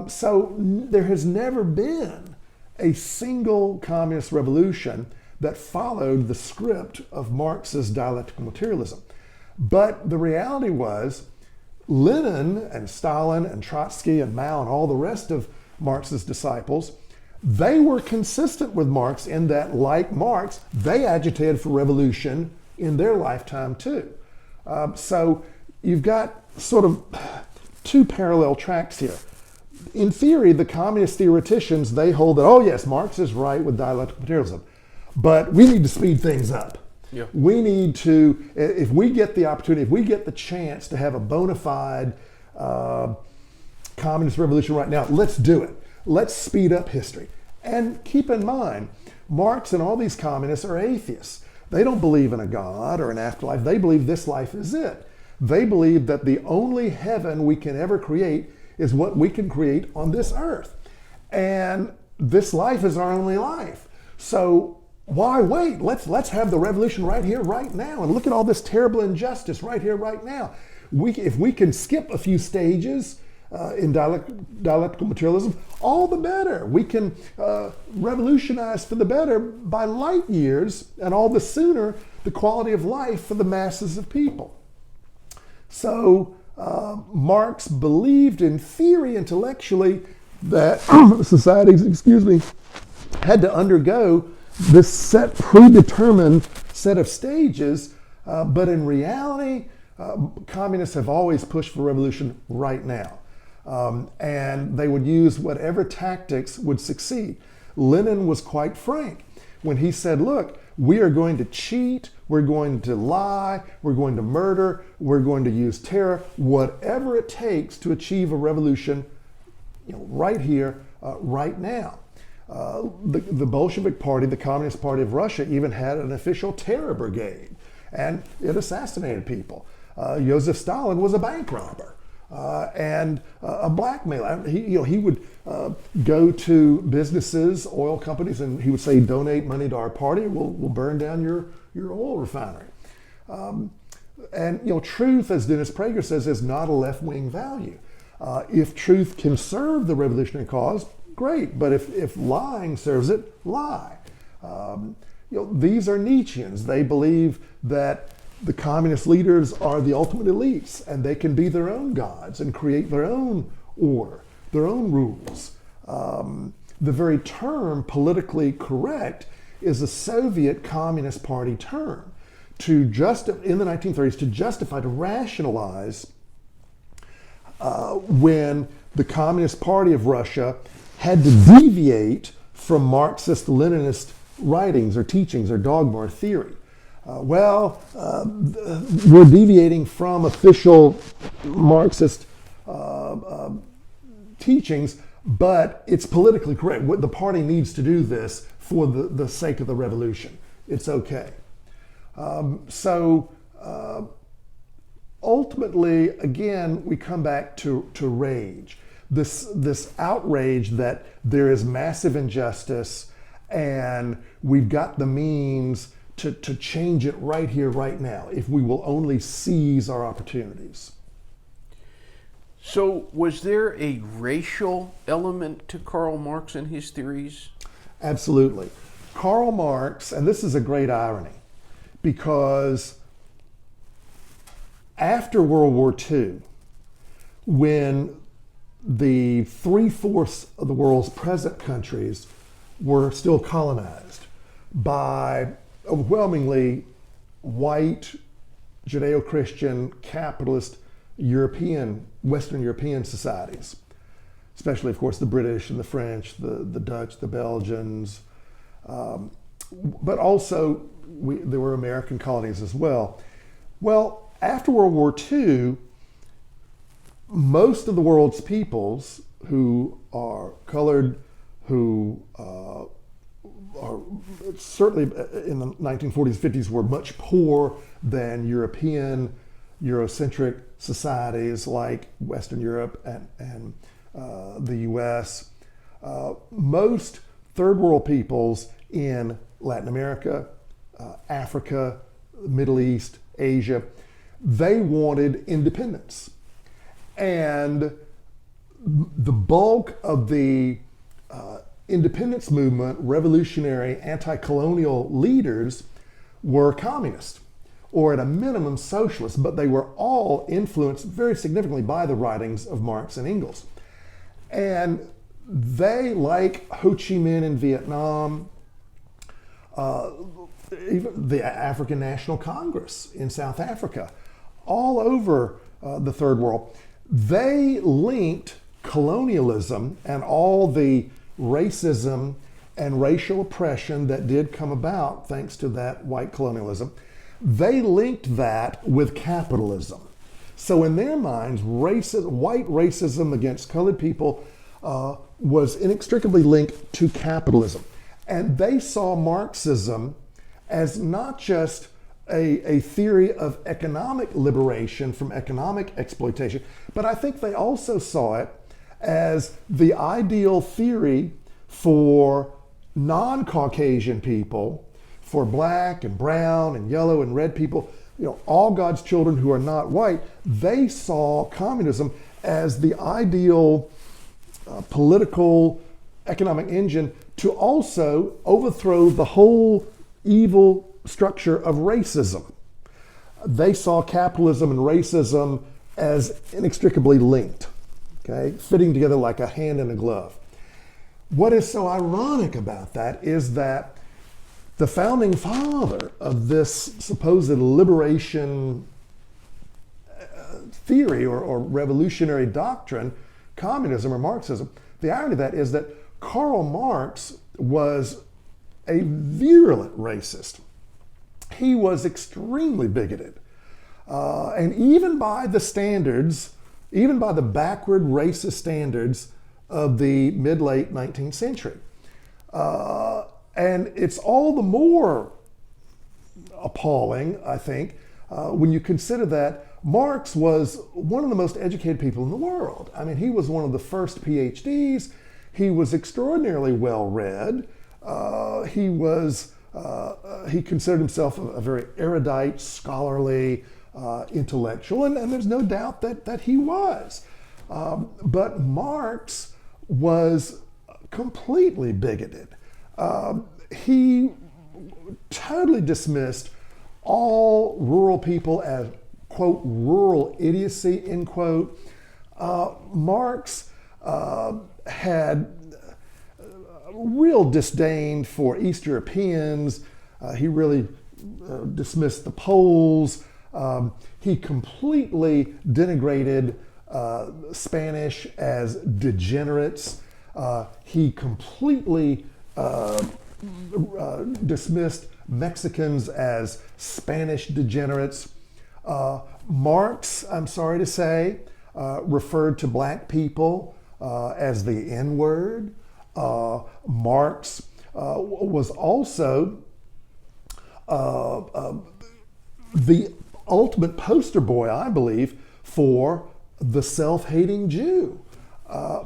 So there has never been a single communist revolution that followed the script of Marx's dialectical materialism. But the reality was Lenin and Stalin and Trotsky and Mao and all the rest of Marx's disciples, they were consistent with Marx in that, like Marx, they agitated for revolution in their lifetime too. So you've got sort of two parallel tracks here. In theory, the communist theoreticians, they hold that, oh yes, Marx is right with dialectical materialism, but we need to speed things up. Yeah. We need to, if we get the opportunity, if we get the chance to have a bona fide communist revolution right now, let's do it. Let's speed up history. And keep in mind, Marx and all these communists are atheists. They don't believe in a God or an afterlife. They believe this life is it. They believe that the only heaven we can ever create is what we can create on this earth. And this life is our only life. So why wait? Let's have the revolution right here, right now. And look at all this terrible injustice right here, right now. If we can skip a few stages in dialectical materialism, all the better. We can revolutionize for the better by light years, and all the sooner the quality of life for the masses of people. So Marx believed in theory intellectually that societies, had to undergo this set predetermined set of stages, but in reality, communists have always pushed for revolution right now. And they would use whatever tactics would succeed. Lenin was quite frank when he said, look, we are going to cheat, we're going to lie, we're going to murder, we're going to use terror, whatever it takes to achieve a revolution, right here, right now. The Bolshevik Party, the Communist Party of Russia, even had an official terror brigade, and it assassinated people. Joseph Stalin was a bank robber and a blackmailer. He would go to businesses, oil companies, and he would say, "Donate money to our party. We'll burn down your oil refinery." And truth, as Dennis Prager says, is not a left-wing value. If truth can serve the revolutionary cause, great. But if lying serves it, lie. These are Nietzscheans. They believe that the communist leaders are the ultimate elites, and they can be their own gods and create their own order, their own rules. The very term politically correct is a Soviet Communist Party term in the 1930s to justify, to rationalize when the Communist Party of Russia had to deviate from Marxist-Leninist writings or teachings or dogma or theory. We're deviating from official Marxist teachings, but it's politically correct. The party needs to do this for the sake of the revolution. It's okay. Ultimately, again, we come back to rage. This outrage that there is massive injustice and we've got the means to change it right here, right now, if we will only seize our opportunities. So was there a racial element to Karl Marx and his theories? Absolutely. Karl Marx, and this is a great irony, because after World War II, when the 3/4 of the world's present countries were still colonized by overwhelmingly white, Judeo-Christian, capitalist Western European societies, especially, of course, the British and the French, the Dutch, the Belgians, but also there were American colonies as well. Well, after World War II, most of the world's peoples who are colored, who are certainly in the 1940s, 50s were much poorer than European, Eurocentric societies like Western Europe and the US. Most third world peoples in Latin America, Africa, Middle East, Asia, they wanted independence. And the bulk of the independence movement, revolutionary, anti-colonial leaders were communist, or at a minimum socialist, but they were all influenced very significantly by the writings of Marx and Engels. And they, like Ho Chi Minh in Vietnam, even the African National Congress in South Africa, all over the third world, they linked colonialism and all the racism and racial oppression that did come about thanks to that white colonialism. They linked that with capitalism. So in their minds, white racism against colored people was inextricably linked to capitalism. And they saw Marxism as not just a theory of economic liberation from economic exploitation, but I think they also saw it as the ideal theory for non-Caucasian people, for black and brown and yellow and red people, all God's children who are not white. They saw communism as the ideal political economic engine to also overthrow the whole evil structure of racism. They saw capitalism and racism as inextricably linked, okay, fitting together like a hand in a glove. What is so ironic about that is that the founding father of this supposed liberation theory or revolutionary doctrine, communism or Marxism, the irony of that is that Karl Marx was a virulent racist. He was extremely bigoted. And even by the standards, even by the backward racist standards of the mid-late 19th century. And it's all the more appalling, I think, when you consider that Marx was one of the most educated people in the world. I mean, he was one of the first PhDs. He was extraordinarily well-read. He considered himself a very erudite, scholarly, intellectual, and there's no doubt that he was. But Marx was completely bigoted. He totally dismissed all rural people as, quote, rural idiocy, end quote. Marx had real disdain for East Europeans. He really dismissed the Poles. He completely denigrated Spanish as degenerates. He completely dismissed Mexicans as Spanish degenerates. Marx, I'm sorry to say, referred to black people as the N-word. Marx was also the ultimate poster boy, I believe, for the self-hating Jew.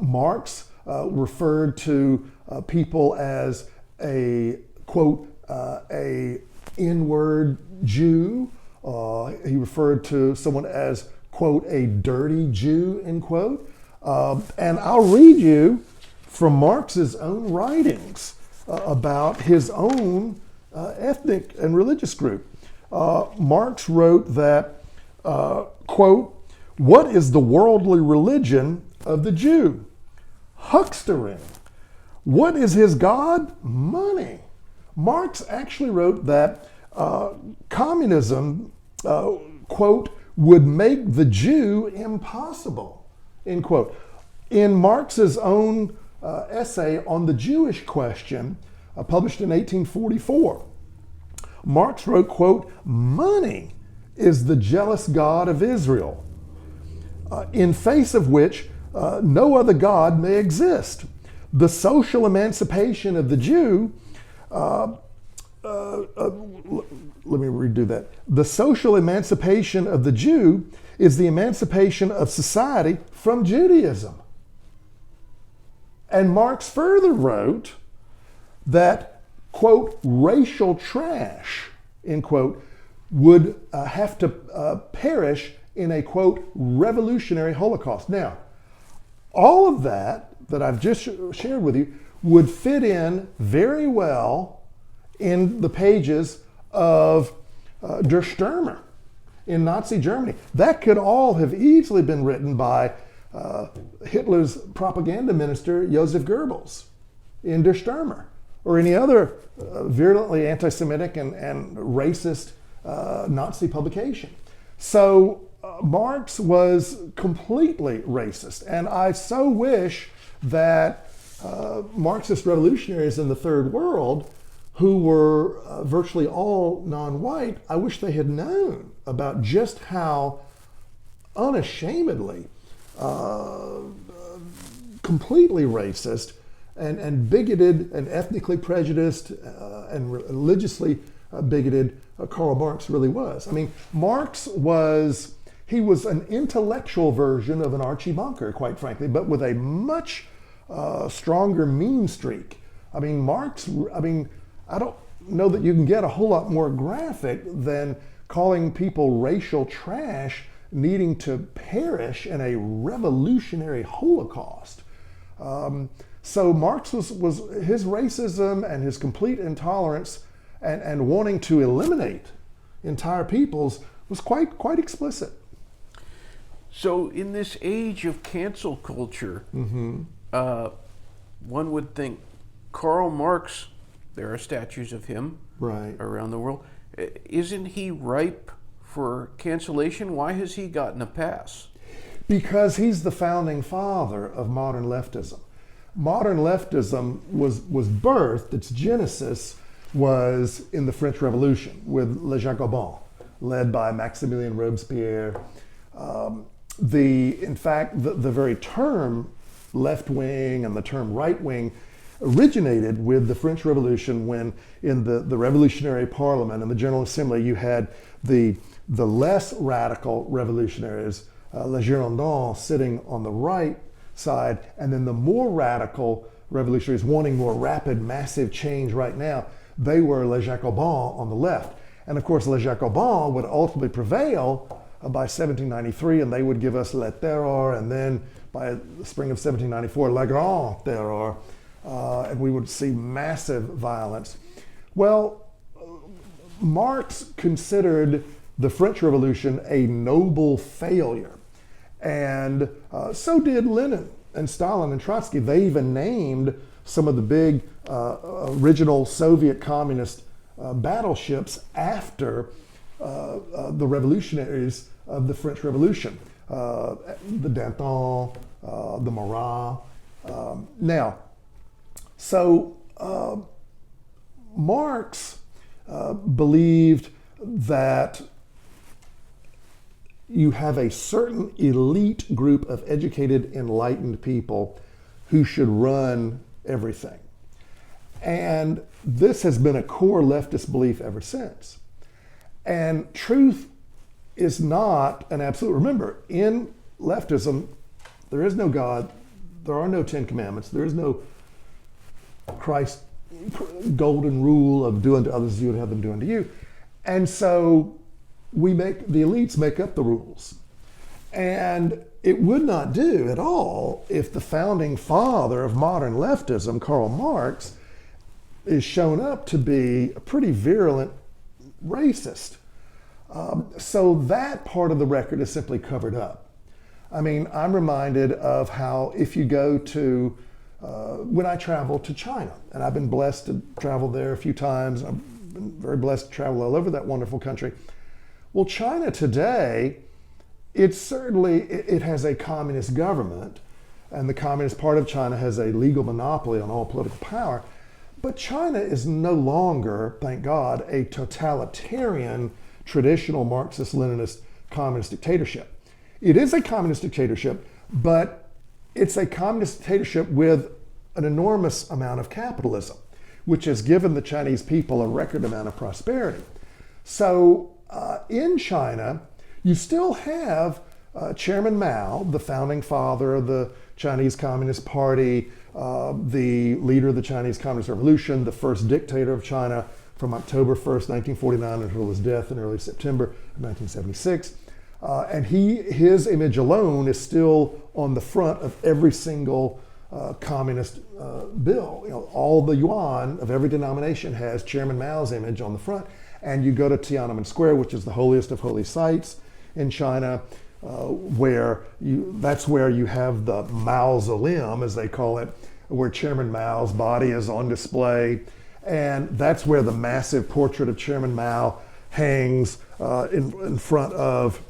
Marx referred to people as a, quote, a N-word Jew. He referred to someone as, quote, a dirty Jew, end quote. And I'll read you from Marx's own writings about his own ethnic and religious group. Marx wrote that, quote, "What is the worldly religion of the Jew? Huckstering. What is his God? Money." Marx actually wrote that communism, quote, would make the Jew impossible, end quote. In Marx's own essay on the Jewish question, published in 1844, Marx wrote, quote, "Money is the jealous God of Israel, in face of which no other God may exist. The social emancipation of the Jew," let me redo that. "The social emancipation of the Jew is the emancipation of society from Judaism." And Marx further wrote that, quote, "racial trash," end quote, would have to perish in a, quote, "revolutionary Holocaust." Now, all of that I've just shared with you would fit in very well in the pages of Der Stürmer in Nazi Germany. That could all have easily been written by Hitler's propaganda minister, Joseph Goebbels, in Der Stürmer, or any other virulently anti-Semitic and racist Nazi publication. So Marx was completely racist, and I so wish that Marxist revolutionaries in the Third World, who were virtually all non-white, I wish they had known about just how unashamedly completely racist and bigoted and ethnically prejudiced and religiously bigoted Karl Marx really was. I mean, Marx was an intellectual version of an Archie Bunker, quite frankly, but with a much stronger mean streak. I mean, Marx, I don't know that you can get a whole lot more graphic than calling people racial trash needing to perish in a revolutionary Holocaust. So Marx was his racism and his complete intolerance and wanting to eliminate entire peoples was quite explicit. So in this age of cancel culture, one would think Karl Marx, there are statues of him Right. around the world. Isn't he ripe for cancellation? Why has he gotten a pass? Because he's the founding father of modern leftism. Modern leftism was birthed, its genesis was in the French Revolution with Les Jacobins, led by Maximilien Robespierre. In fact, the very term left wing and the term right wing originated with the French Revolution, when in the Revolutionary Parliament and the General Assembly you had the less radical revolutionaries, Les Girondins, sitting on the right side, and then the more radical revolutionaries wanting more rapid, massive change right now, they were Les Jacobins on the left. And of course, Les Jacobins would ultimately prevail by 1793, and they would give us Le Terror, and then by the spring of 1794, Le Grand Terror, and we would see massive violence. Well, Marx considered the French Revolution a noble failure, and so did Lenin and Stalin and Trotsky. They even named some of the big original Soviet communist battleships after the revolutionaries of the French Revolution, the Danton, the Marat. Marx believed that you have a certain elite group of educated, enlightened people who should run everything. And this has been a core leftist belief ever since. And truth is not an absolute. Remember, in leftism, there is no God, there are no 10 Commandments, there is no Christ golden rule of do unto others as you would have them do unto you. And so the elites make up the rules. And it would not do at all if the founding father of modern leftism, Karl Marx, is shown up to be a pretty virulent racist. So that part of the record is simply covered up. I mean, I'm reminded of how if you go to, when I travel to China, and I've been blessed to travel there a few times, I've been very blessed to travel all over that wonderful country. Well, China today, it has a communist government, and the Communist Party of China has a legal monopoly on all political power. But China is no longer, thank God, a totalitarian, traditional Marxist-Leninist communist dictatorship. It is a communist dictatorship, but it's a communist dictatorship with an enormous amount of capitalism, which has given the Chinese people a record amount of prosperity. So in China, you still have Chairman Mao, the founding father of the Chinese Communist Party, the leader of the Chinese Communist Revolution, the first dictator of China from October 1st, 1949 until his death in early September of 1976. And his image alone is still on the front of every single communist bill. You know, all the yuan of every denomination has Chairman Mao's image on the front. And you go to Tiananmen Square, which is the holiest of holy sites in China, that's where you have the mausoleum, as they call it, where Chairman Mao's body is on display. And that's where the massive portrait of Chairman Mao hangs in front of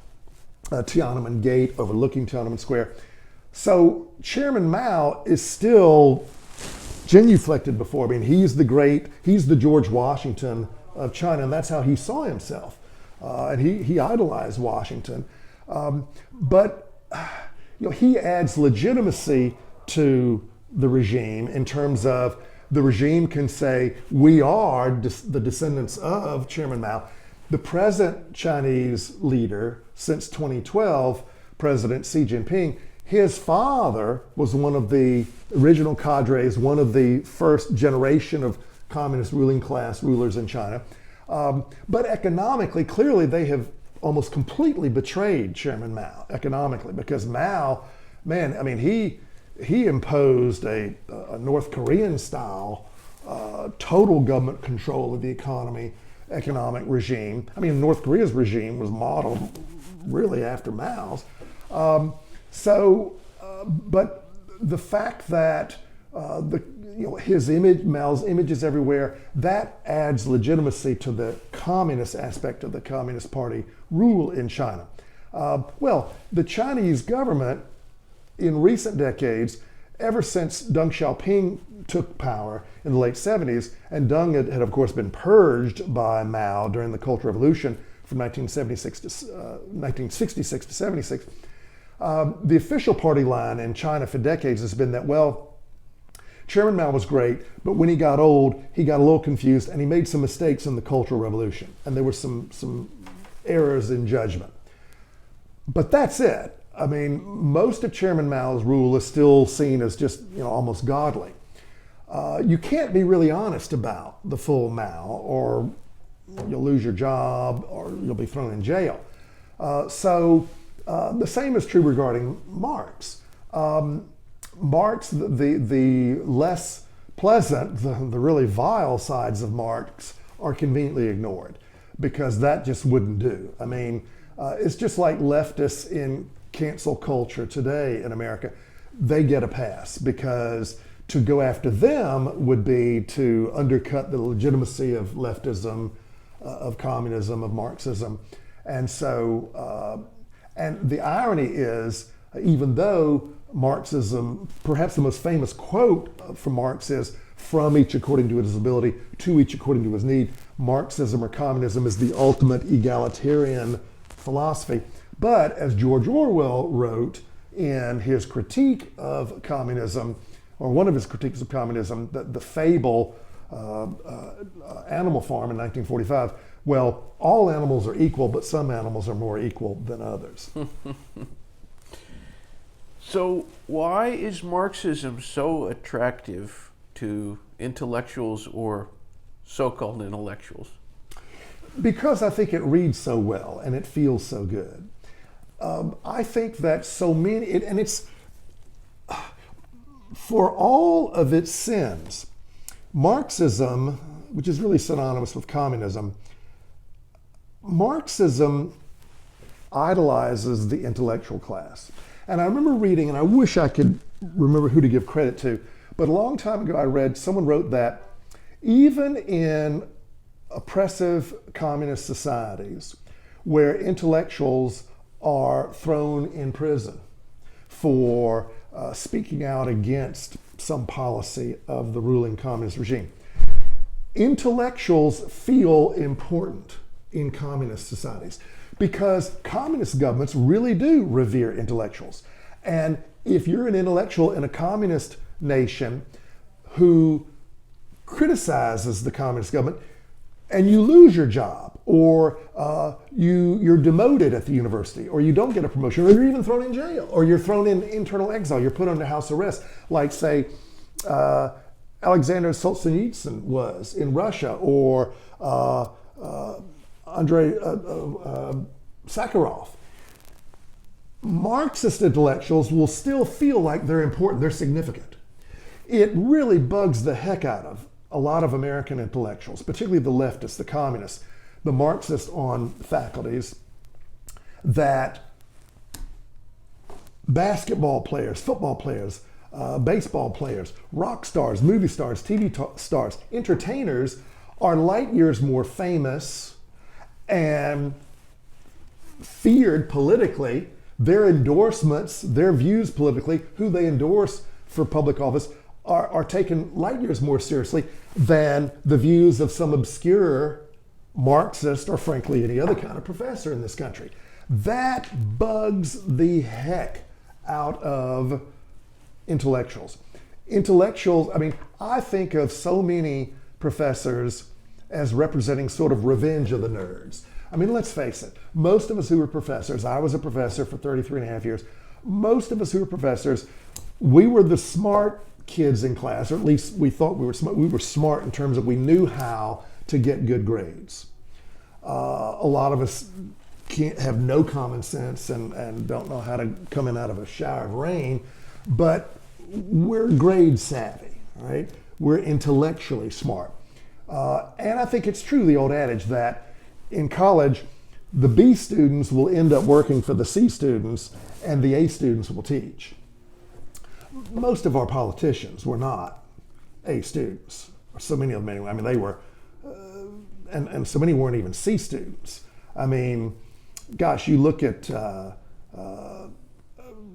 Tiananmen Gate, overlooking Tiananmen Square. So Chairman Mao is still genuflected before. I mean, he's the George Washington of China, and that's how he saw himself. And he idolized Washington. But he adds legitimacy to the regime in terms of the regime can say, we are the descendants of Chairman Mao. The present Chinese leader since 2012, President Xi Jinping, his father was one of the original cadres, one of the first generation of communist ruling class rulers in China. But economically, clearly they have almost completely betrayed Chairman Mao economically, because Mao, man, I mean, he imposed a North Korean style total government control of the economic regime. I mean, North Korea's regime was modeled really after Mao's. But the fact that Mao's image is everywhere, that adds legitimacy to the communist aspect of the Communist Party rule in China. The Chinese government in recent decades, ever since Deng Xiaoping took power in the late 70s, and Deng had of course been purged by Mao during the Cultural Revolution from 1966 to 76, the official party line in China for decades has been that, Chairman Mao was great, but when he got old, he got a little confused and he made some mistakes in the Cultural Revolution. And there were some errors in judgment. But that's it. I mean, most of Chairman Mao's rule is still seen as just, almost godly. You can't be really honest about the full Mao, or you'll lose your job, or you'll be thrown in jail. The same is true regarding Marx. Marx, the less pleasant, the really vile sides of Marx are conveniently ignored because that just wouldn't do. I mean, it's just like leftists in cancel culture today in America. They get a pass because to go after them would be to undercut the legitimacy of leftism, of communism, of Marxism. And so, and the irony is, even though Marxism, perhaps the most famous quote from Marx is, "From each according to his ability, to each according to his need," Marxism or communism is the ultimate egalitarian philosophy. But as George Orwell wrote in his critique of communism, or one of his critiques of communism, the fable Animal Farm in 1945, all animals are equal, but some animals are more equal than others. So why is Marxism so attractive to intellectuals or so-called intellectuals? Because I think it reads so well and it feels so good. I think that so many, and it's, for all of its sins, Marxism, which is really synonymous with communism, Marxism idolizes the intellectual class. And I remember reading, and I wish I could remember who to give credit to, but a long time ago I read, someone wrote that even in oppressive communist societies where intellectuals are thrown in prison for speaking out against some policy of the ruling communist regime, intellectuals feel important in communist societies because communist governments really do revere intellectuals. And if you're an intellectual in a communist nation who criticizes the communist government and you lose your job, or you're demoted at the university, or you don't get a promotion, or you're even thrown in jail, or you're thrown in internal exile, you're put under house arrest, like say Alexander Solzhenitsyn was in Russia, or Andrei Sakharov. Marxist intellectuals will still feel like they're important, they're significant. It really bugs the heck out of a lot of American intellectuals, particularly the leftists, the communists, the Marxists on faculties, that basketball players, football players, baseball players, rock stars, movie stars, TV stars, entertainers are light years more famous and feared politically. Their endorsements, their views politically, who they endorse for public office are taken light years more seriously than the views of some obscure Marxist or frankly any other kind of professor in this country. That bugs the heck out of intellectuals. Intellectuals, I mean, I think of so many professors as representing sort of revenge of the nerds. I mean, let's face it, most of us who were professors, I was a professor for 33 and a half years, most of us who were professors, we were the smart kids in class, or at least we thought we were smart. We were smart in terms of we knew how to get good grades. A lot of us have no common sense and don't know how to come in out of a shower of rain, but we're grade savvy, right? we're intellectually smart. And I think it's true, the old adage that in college, the B students will end up working for the C students and the A students will teach. Most of our politicians were not A students. So many of them anyway. I mean, they were, and so many weren't even C students. I mean, gosh, you look at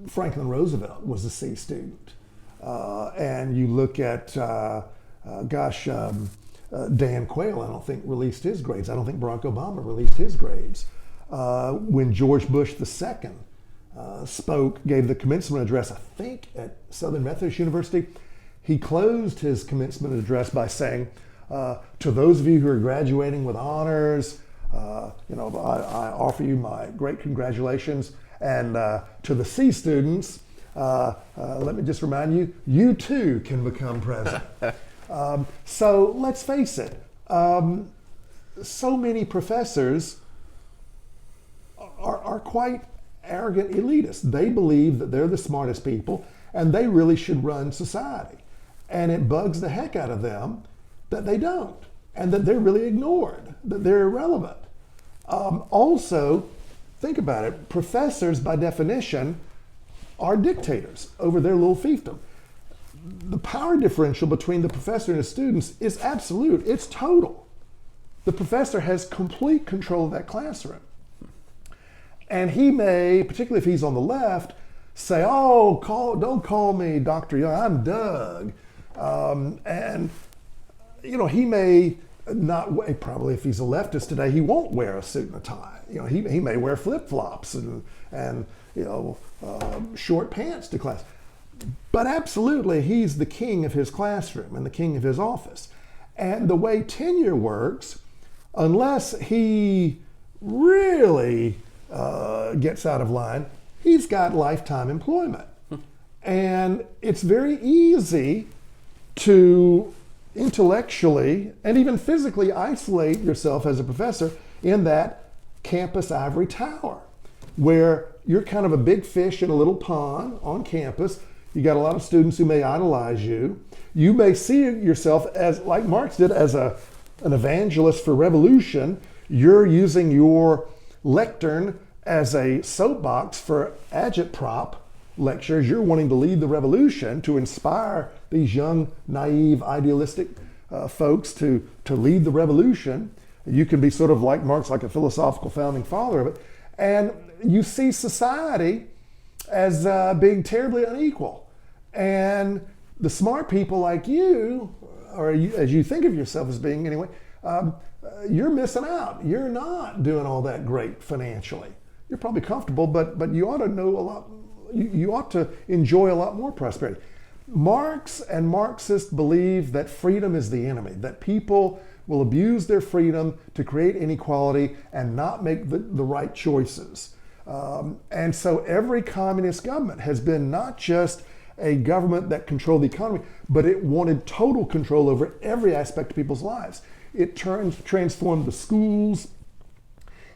Franklin Roosevelt was a C student. And you look at, Dan Quayle, I don't think released his grades. I don't think Barack Obama released his grades. When George Bush II gave the commencement address, I think at Southern Methodist University, he closed his commencement address by saying, to those of you who are graduating with honors, I offer you my great congratulations. And to the C students, let me just remind you, you too can become president. So let's face it, so many professors are quite arrogant elitists. They believe that they're the smartest people and they really should run society. And it bugs the heck out of them that they don't and that they're really ignored, that they're irrelevant. Also, think about it, professors by definition are dictators over their little fiefdom. The power differential between the professor and his students is absolute, it's total. The professor has complete control of that classroom. And he may, particularly if he's on the left, say, don't call me Dr. Young, I'm Doug. He may not, probably if he's a leftist today, he won't wear a suit and a tie. He may wear flip-flops and short pants to class. But absolutely, he's the king of his classroom and the king of his office. And the way tenure works, unless he really gets out of line, he's got lifetime employment. And it's very easy to intellectually and even physically isolate yourself as a professor in that campus ivory tower, where you're kind of a big fish in a little pond on campus. You got a lot of students who may idolize you. You may see yourself as, like Marx did, as an evangelist for revolution. You're using your lectern as a soapbox for agitprop lectures. You're wanting to lead the revolution, to inspire these young, naive, idealistic folks to lead the revolution. You can be sort of like Marx, like a philosophical founding father of it. And you see society as being terribly unequal. And the smart people like you, or as you think of yourself as being anyway, you're missing out. You're not doing all that great financially. You're probably comfortable, but you ought to know a lot. You ought to enjoy a lot more prosperity. Marx and Marxists believe that freedom is the enemy, that people will abuse their freedom to create inequality and not make the right choices. And so every communist government has been not just a government that controlled the economy, but it wanted total control over every aspect of people's lives. It transformed the schools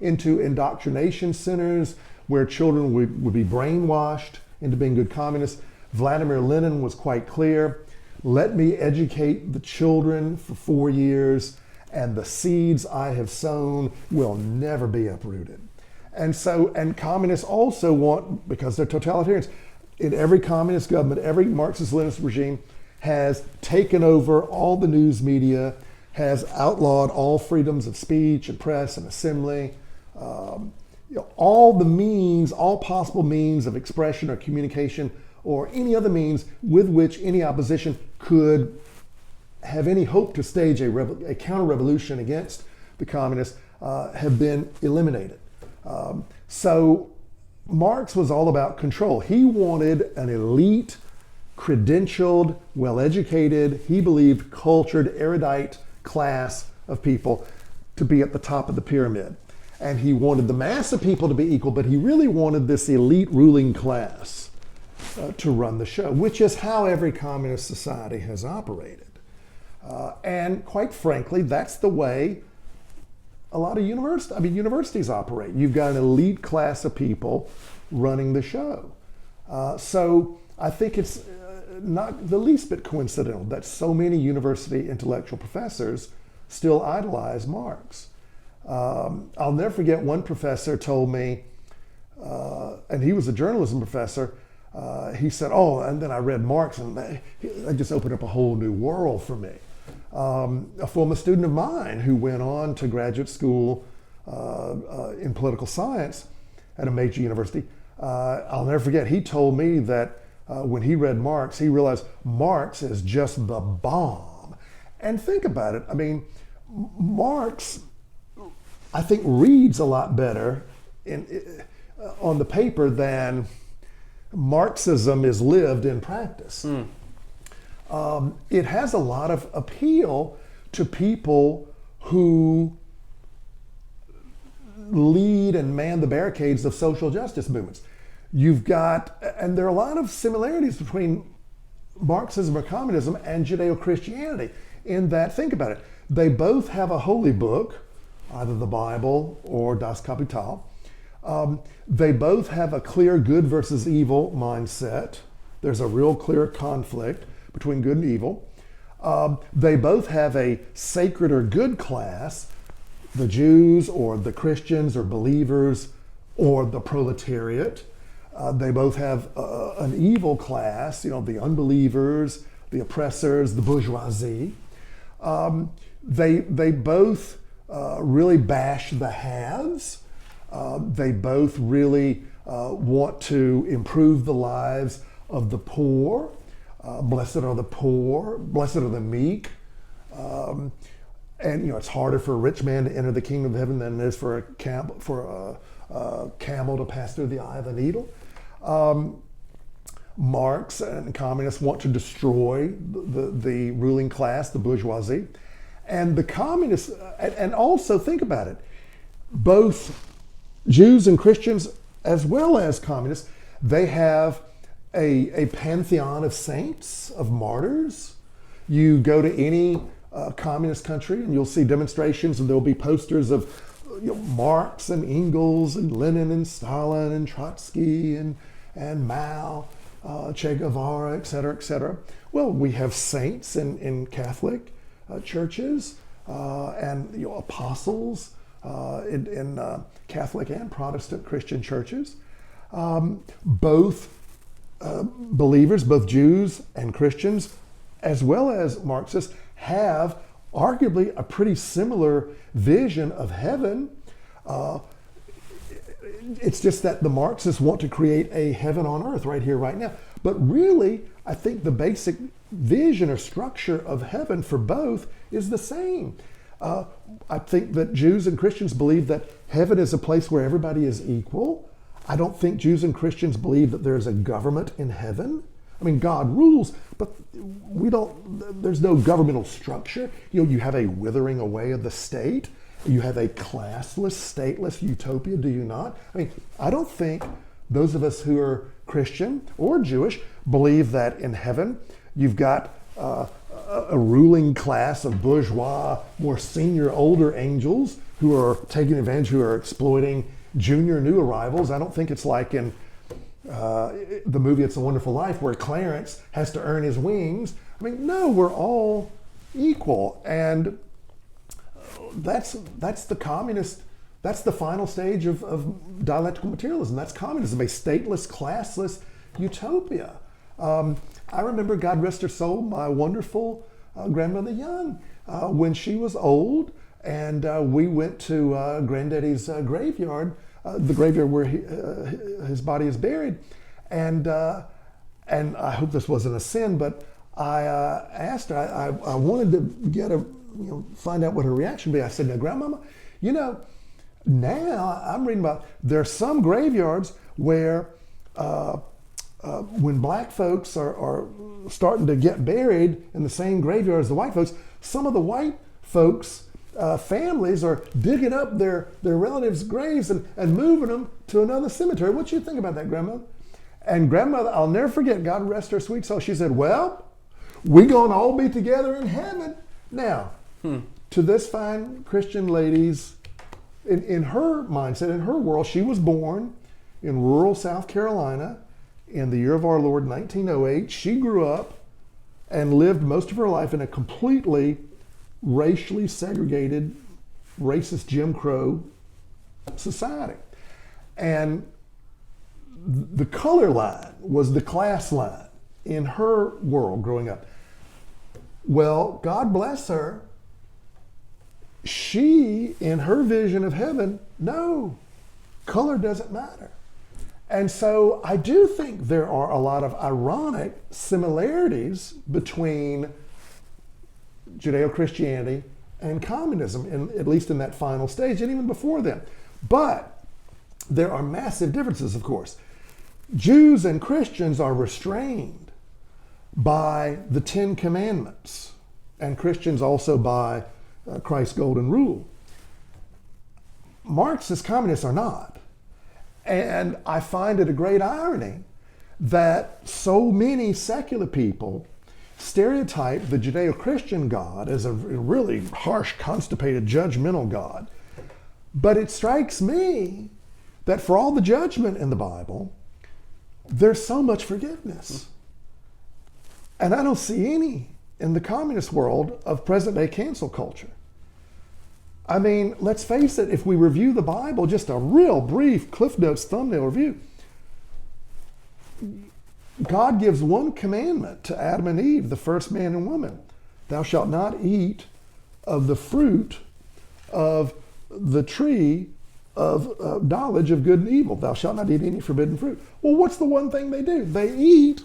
into indoctrination centers where children would be brainwashed into being good communists. Vladimir Lenin was quite clear: let me educate the children for 4 years, and the seeds I have sown will never be uprooted. And communists also want, because they're totalitarians, in every communist government, every Marxist-Leninist regime has taken over all the news media, has outlawed all freedoms of speech and press and assembly, all the means, all possible means of expression or communication or any other means with which any opposition could have any hope to stage a counter-revolution against the communists have been eliminated. So Marx was all about control. He wanted an elite, credentialed, well-educated, he believed cultured, erudite class of people to be at the top of the pyramid. And he wanted the mass of people to be equal, but he really wanted this elite ruling class to run the show, which is how every communist society has operated. And quite frankly, that's the way a lot of universities operate. You've got an elite class of people running the show. So I think it's not the least bit coincidental that so many university intellectual professors still idolize Marx. I'll never forget one professor told me, and he was a journalism professor, he said, oh, and then I read Marx and that just opened up a whole new world for me. A former student of mine who went on to graduate school in political science at a major university, I'll never forget, he told me that when he read Marx, he realized Marx is just the bomb. And think about it, I mean, Marx, I think, reads a lot better on the paper than Marxism is lived in practice. It has a lot of appeal to people who lead and man the barricades of social justice movements. You've got, and there are a lot of similarities between Marxism or communism and Judeo-Christianity in that, think about it, they both have a holy book, either the Bible or Das Kapital. They both have a clear good versus evil mindset. There's a real clear conflict between good and evil. They both have a sacred or good class, the Jews or the Christians or believers or the proletariat. They both have an evil class, the unbelievers, the oppressors, the bourgeoisie. They both really bash the haves. They both really want to improve the lives of the poor. Blessed are the poor, blessed are the meek. And it's harder for a rich man to enter the kingdom of heaven than it is for a camel to pass through the eye of a needle. Marx and communists want to destroy the ruling class, the bourgeoisie. And the communists, and also think about it, both Jews and Christians, as well as communists, they have a pantheon of saints, of martyrs. You go to any communist country and you'll see demonstrations and there'll be posters of Marx and Engels and Lenin and Stalin and Trotsky and Mao, Che Guevara, et cetera, et cetera. Well, we have saints in Catholic churches and apostles in Catholic and Protestant Christian churches. Both believers, both Jews and Christians, as well as Marxists, have arguably a pretty similar vision of heaven. It's just that the Marxists want to create a heaven on earth right here, right now. But really, I think the basic vision or structure of heaven for both is the same. I think that Jews and Christians believe that heaven is a place where everybody is equal. I don't think Jews and Christians believe that there's a government in heaven. I mean, God rules, but there's no governmental structure. You have a withering away of the state. You have a classless, stateless utopia, do you not? I mean, I don't think those of us who are Christian or Jewish believe that in heaven you've got a ruling class of bourgeois, more senior, older angels who are taking advantage, who are exploiting junior new arrivals. I don't think it's like in the movie It's a Wonderful Life where Clarence has to earn his wings. I mean, no, we're all equal. And that's the communist, that's the final stage of dialectical materialism. That's communism, a stateless, classless utopia. I remember, God rest her soul, my wonderful grandmother Young, when she was old, and we went to Granddaddy's graveyard, the graveyard where his body is buried, and I hope this wasn't a sin, but I asked her, I wanted to get find out what her reaction would be. I said, now, Grandmama, now I'm reading about, there are some graveyards where when black folks are starting to get buried in the same graveyard as the white folks, some of the white folks' families are digging up their relatives' graves and moving them to another cemetery. What do you think about that, Grandmother? And Grandmother, I'll never forget, God rest her sweet soul, she said, well, we're going to all be together in heaven. Now, to this fine Christian lady's, in her mindset, in her world, she was born in rural South Carolina in the year of our Lord, 1908. She grew up and lived most of her life in a completely racially segregated, racist Jim Crow society. And the color line was the class line in her world growing up. Well, God bless her. She, in her vision of heaven, no, color doesn't matter. And so I do think there are a lot of ironic similarities between Judeo-Christianity and communism, at least in that final stage, and even before then. But there are massive differences, of course. Jews and Christians are restrained by the Ten Commandments, and Christians also by Christ's golden rule. Marxist communists are not. And I find it a great irony that so many secular people stereotype the Judeo-Christian God as a really harsh, constipated, judgmental God. But it strikes me that for all the judgment in the Bible, there's so much forgiveness. And I don't see any in the communist world of present-day cancel culture. I mean, let's face it, if we review the Bible, just a real brief Cliff Notes thumbnail review, God gives one commandment to Adam and Eve, the first man and woman. Thou shalt not eat of the fruit of the tree of knowledge of good and evil. Thou shalt not eat any forbidden fruit. Well, what's the one thing they do? They eat.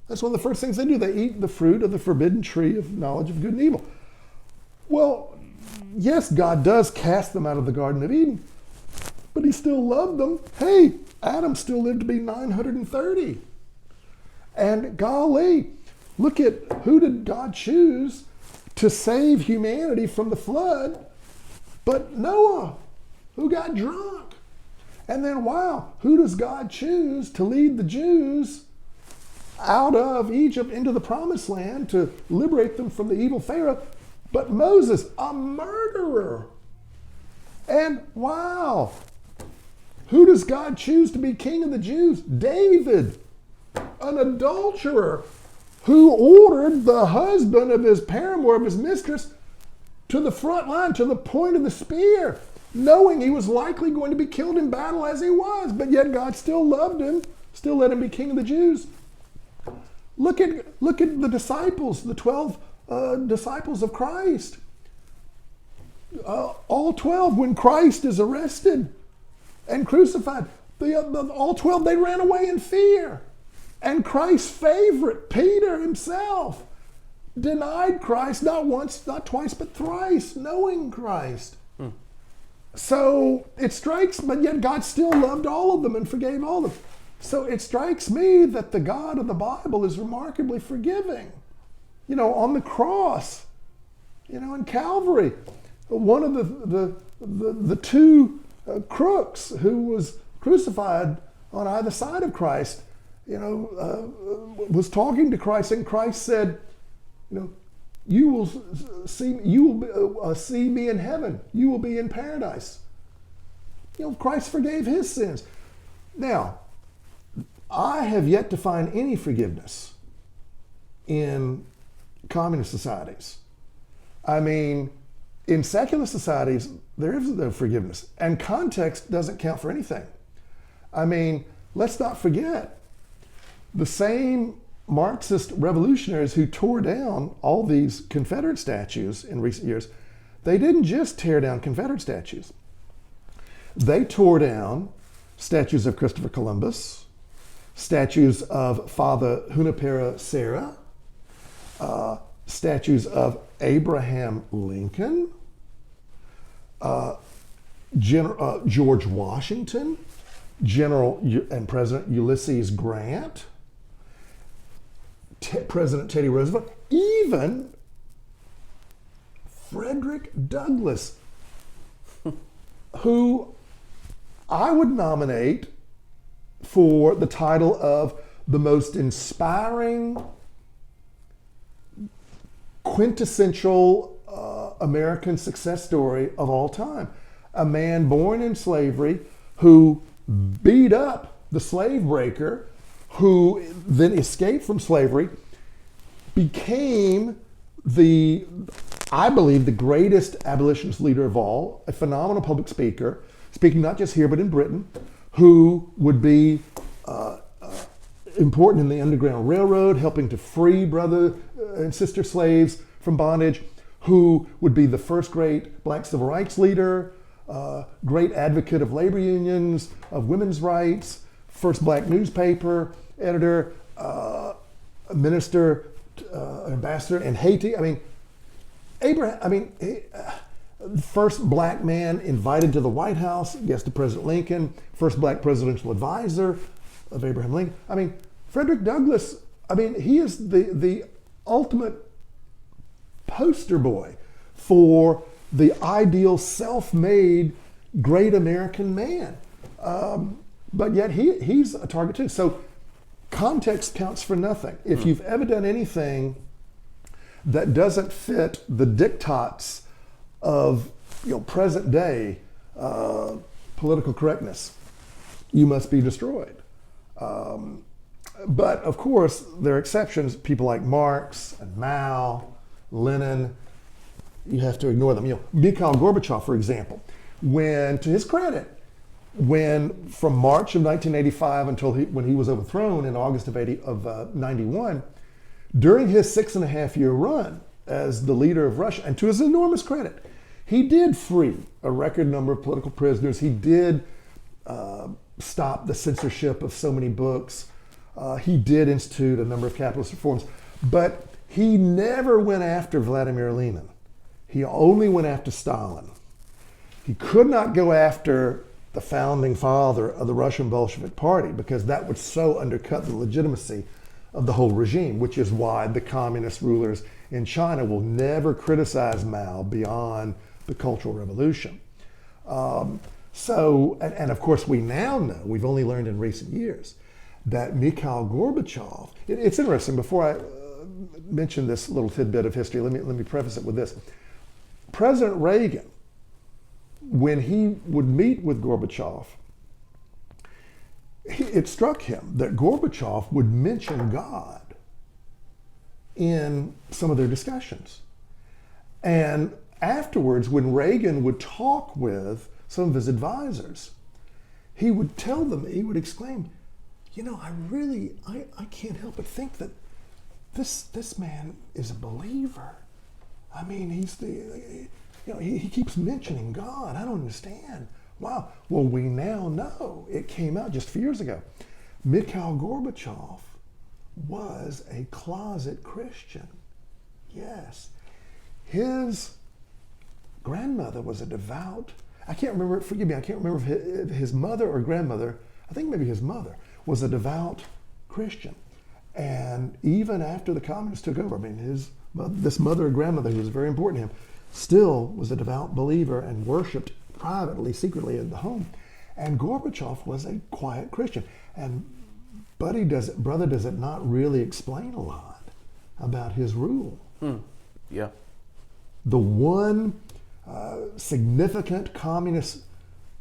That's one of the first things they do. They eat the fruit of the forbidden tree of knowledge of good and evil. Well, yes, God does cast them out of the Garden of Eden, but he still loved them. Hey, Adam still lived to be 930. And golly, look at who did God choose to save humanity from the flood but Noah, who got drunk. And then, wow, who does God choose to lead the Jews out of Egypt into the promised land to liberate them from the evil Pharaoh? But Moses, a murderer. And wow, who does God choose to be king of the Jews? David, an adulterer who ordered the husband of his paramour, of his mistress, to the front line, to the point of the spear, knowing he was likely going to be killed in battle as he was. But yet God still loved him, still let him be king of the Jews. Look at the disciples, the 12 disciples of Christ. All 12, when Christ is arrested and crucified, all 12, they ran away in fear. And Christ's favorite, Peter himself, denied Christ not once, not twice, but thrice, knowing Christ. So it strikes, but yet God still loved all of them and forgave all of them. So it strikes me that the God of the Bible is remarkably forgiving. You know, on the cross, you know, in Calvary, one of the two crooks who was crucified on either side of Christ, you know, was talking to Christ, and Christ said, you know, you will see me in heaven. You will be in paradise. You know, Christ forgave his sins. Now, I have yet to find any forgiveness in communist societies. I mean, in secular societies, there is no forgiveness, and context doesn't count for anything. I mean, let's not forget, the same Marxist revolutionaries who tore down all these Confederate statues in recent years, they didn't just tear down Confederate statues. They tore down statues of Christopher Columbus, statues of Father Junipero Serra, statues of Abraham Lincoln, George Washington, General and President Ulysses Grant, President Teddy Roosevelt, even Frederick Douglass, who I would nominate for the title of the most inspiring, quintessential American success story of all time. A man born in slavery who beat up the slave breaker, who then escaped from slavery, became I believe, the greatest abolitionist leader of all, a phenomenal public speaker, speaking not just here but in Britain, who would be important in the Underground Railroad, helping to free brother and sister slaves from bondage, who would be the first great black civil rights leader, great advocate of labor unions, of women's rights, first black newspaper editor, minister, ambassador in Haiti. I mean, first black man invited to the White House, yes, to President Lincoln, first black presidential advisor of Abraham Lincoln. I mean, Frederick Douglass, he is the ultimate poster boy for the ideal self-made great American man. But yet he's a target too. So context counts for nothing. If you've ever done anything that doesn't fit the diktats of present day political correctness, you must be destroyed. But of course, there are exceptions. People like Marx and Mao, Lenin, you have to ignore them. Mikhail Gorbachev, for example, when, to his credit, when from March of 1985 until when he was overthrown in August of 91, during his 6.5-year run as the leader of Russia, and to his enormous credit, he did free a record number of political prisoners. He did stop the censorship of so many books. He did institute a number of capitalist reforms, but he never went after Vladimir Lenin. He only went after Stalin. He could not go after the founding father of the Russian Bolshevik Party because that would so undercut the legitimacy of the whole regime, which is why the communist rulers in China will never criticize Mao beyond the Cultural Revolution. And of course we now know, we've only learned in recent years, that Mikhail Gorbachev, it's interesting, before I mention this little tidbit of history, let me preface it with this. President Reagan, when he would meet with Gorbachev, it struck him that Gorbachev would mention God in some of their discussions. And afterwards, when Reagan would talk with some of his advisors, he would tell them, he would exclaim, I can't help but think that this man is a believer. He keeps mentioning God. I don't understand. Wow. Well, we now know, it came out just a few years ago, Mikhail Gorbachev was a closet Christian. Yes. His grandmother was a devout, I can't remember if his mother or grandmother, I think maybe his mother, was a devout Christian. And even after the communists took over, this mother or grandmother who was very important to him, still was a devout believer and worshipped privately, secretly at the home. And Gorbachev was a quiet Christian. And brother, does it not really explain a lot about his rule? Yeah. The one significant communist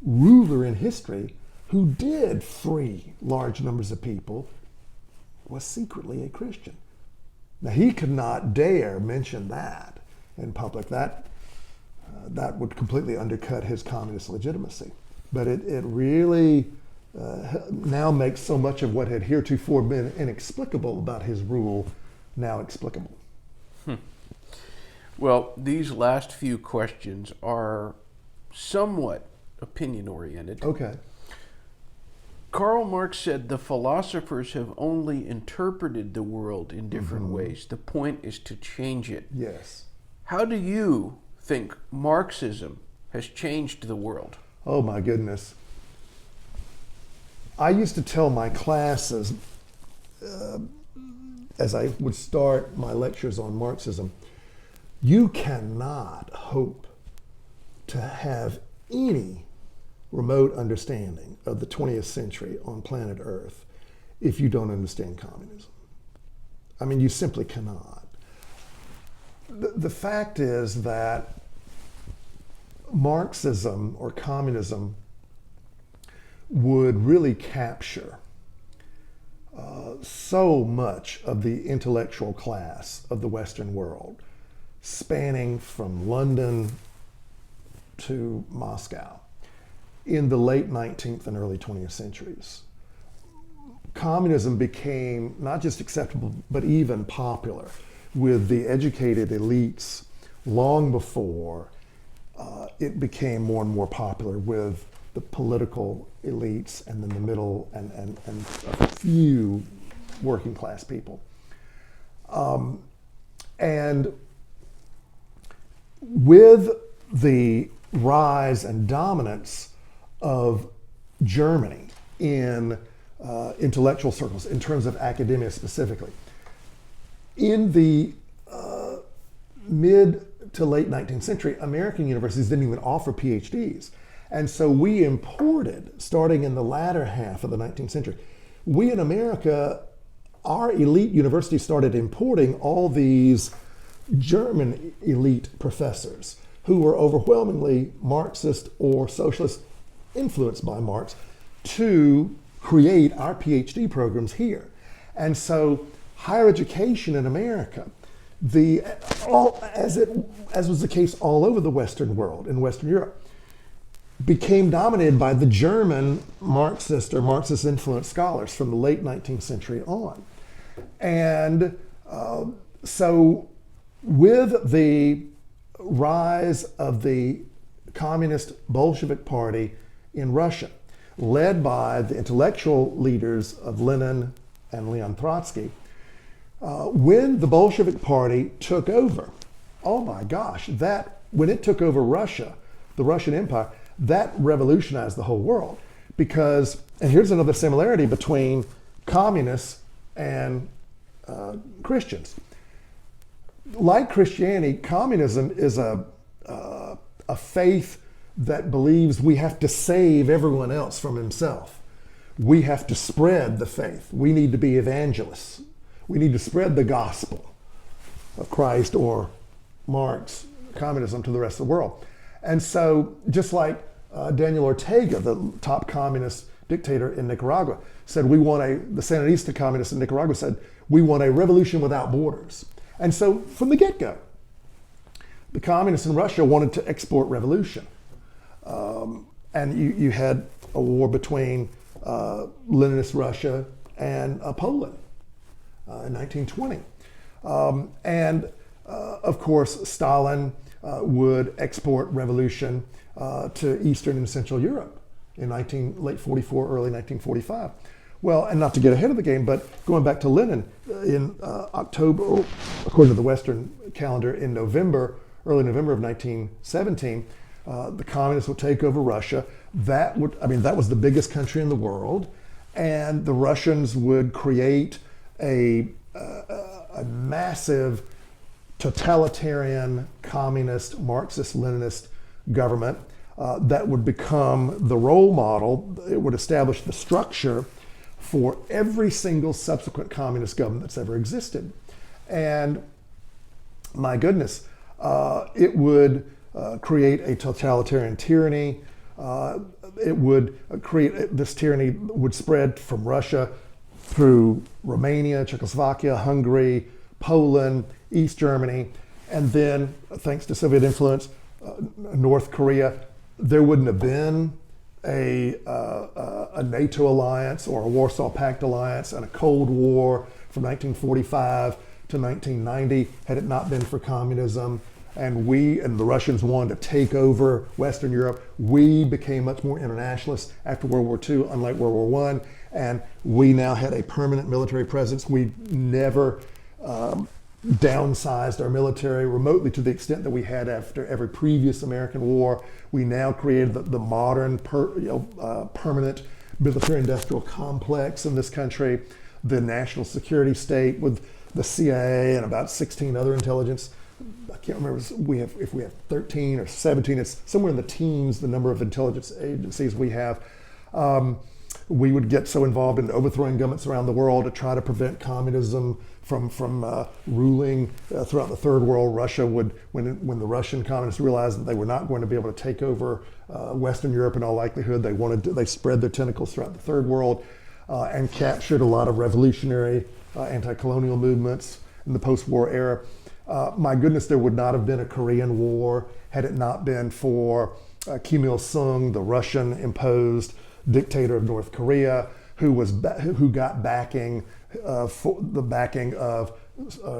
ruler in history who did free large numbers of people was secretly a Christian. Now, he could not dare mention that in public. That would completely undercut his communist legitimacy. But it really now makes so much of what had heretofore been inexplicable about his rule now explicable. Well, these last few questions are somewhat opinion-oriented. Okay. Karl Marx said the philosophers have only interpreted the world in different ways. The point is to change it. Yes. How do you think Marxism has changed the world? Oh my goodness. I used to tell my classes, as I would start my lectures on Marxism, you cannot hope to have any remote understanding of the 20th century on planet Earth if you don't understand communism. You simply cannot. The fact is that Marxism or communism would really capture so much of the intellectual class of the Western world, spanning from London to Moscow in the late 19th and early 20th centuries. Communism became not just acceptable, but even popular with the educated elites long before it became more and more popular with the political elites and then the middle and a few working class people. And with the rise and dominance of Germany in intellectual circles, in terms of academia specifically, in the mid to late 19th century, American universities didn't even offer PhDs. And so we imported, starting in the latter half of the 19th century, we in America, our elite universities started importing all these German elite professors who were overwhelmingly Marxist or socialist, influenced by Marx, to create our PhD programs here. And so higher education in America, as was the case all over the Western world, in Western Europe, became dominated by the German Marxist or Marxist influenced scholars from the late 19th century on. And so with the rise of the Communist Bolshevik Party in Russia, led by the intellectual leaders of Lenin and Leon Trotsky, when the Bolshevik Party took over, oh my gosh, when it took over Russia, the Russian Empire, that revolutionized the whole world. Because, and here's another similarity between communists and Christians. Like Christianity, communism is a faith that believes we have to save everyone else from himself. We have to spread the faith. We need to be evangelists. We need to spread the gospel of Christ or Marx, communism, to the rest of the world. And so, just like Daniel Ortega, the top communist dictator in Nicaragua, said the Sandinista communists in Nicaragua said, we want a revolution without borders. And so, from the get-go, the communists in Russia wanted to export revolution. And you had a war between Leninist Russia and Poland in 1920. Of course, Stalin would export revolution to Eastern and Central Europe in late 44, early 1945. Well, and not to get ahead of the game, but going back to Lenin, in October, according to the Western calendar, in early November of 1917, the communists would take over Russia. That was the biggest country in the world, and the Russians would create a massive totalitarian, communist, Marxist-Leninist government that would become the role model. It would establish the structure for every single subsequent communist government that's ever existed. And my goodness, it would create a totalitarian tyranny. It would create, this tyranny would spread from Russia through Romania, Czechoslovakia, Hungary, Poland, East Germany, and then, thanks to Soviet influence, North Korea. There wouldn't have been a NATO alliance or a Warsaw Pact alliance and a Cold War from 1945 to 1990 had it not been for communism. And the Russians wanted to take over Western Europe. We became much more internationalist after World War II, unlike World War I, and we now had a permanent military presence. We never downsized our military remotely to the extent that we had after every previous American war. We now created the modern permanent military-industrial complex in this country, the national security state with the CIA and about 16 other intelligence. I can't remember if we have 13 or 17. It's somewhere in the teens, the number of intelligence agencies we have. We would get so involved in overthrowing governments around the world to try to prevent communism from ruling throughout the Third World. Russia would, when the Russian communists realized that they were not going to be able to take over Western Europe in all likelihood, they spread their tentacles throughout the Third World. and captured a lot of revolutionary anti-colonial movements in the post-war era. My goodness, there would not have been a Korean War had it not been for Kim Il-sung, the Russian-imposed dictator of North Korea, who got backing for the backing of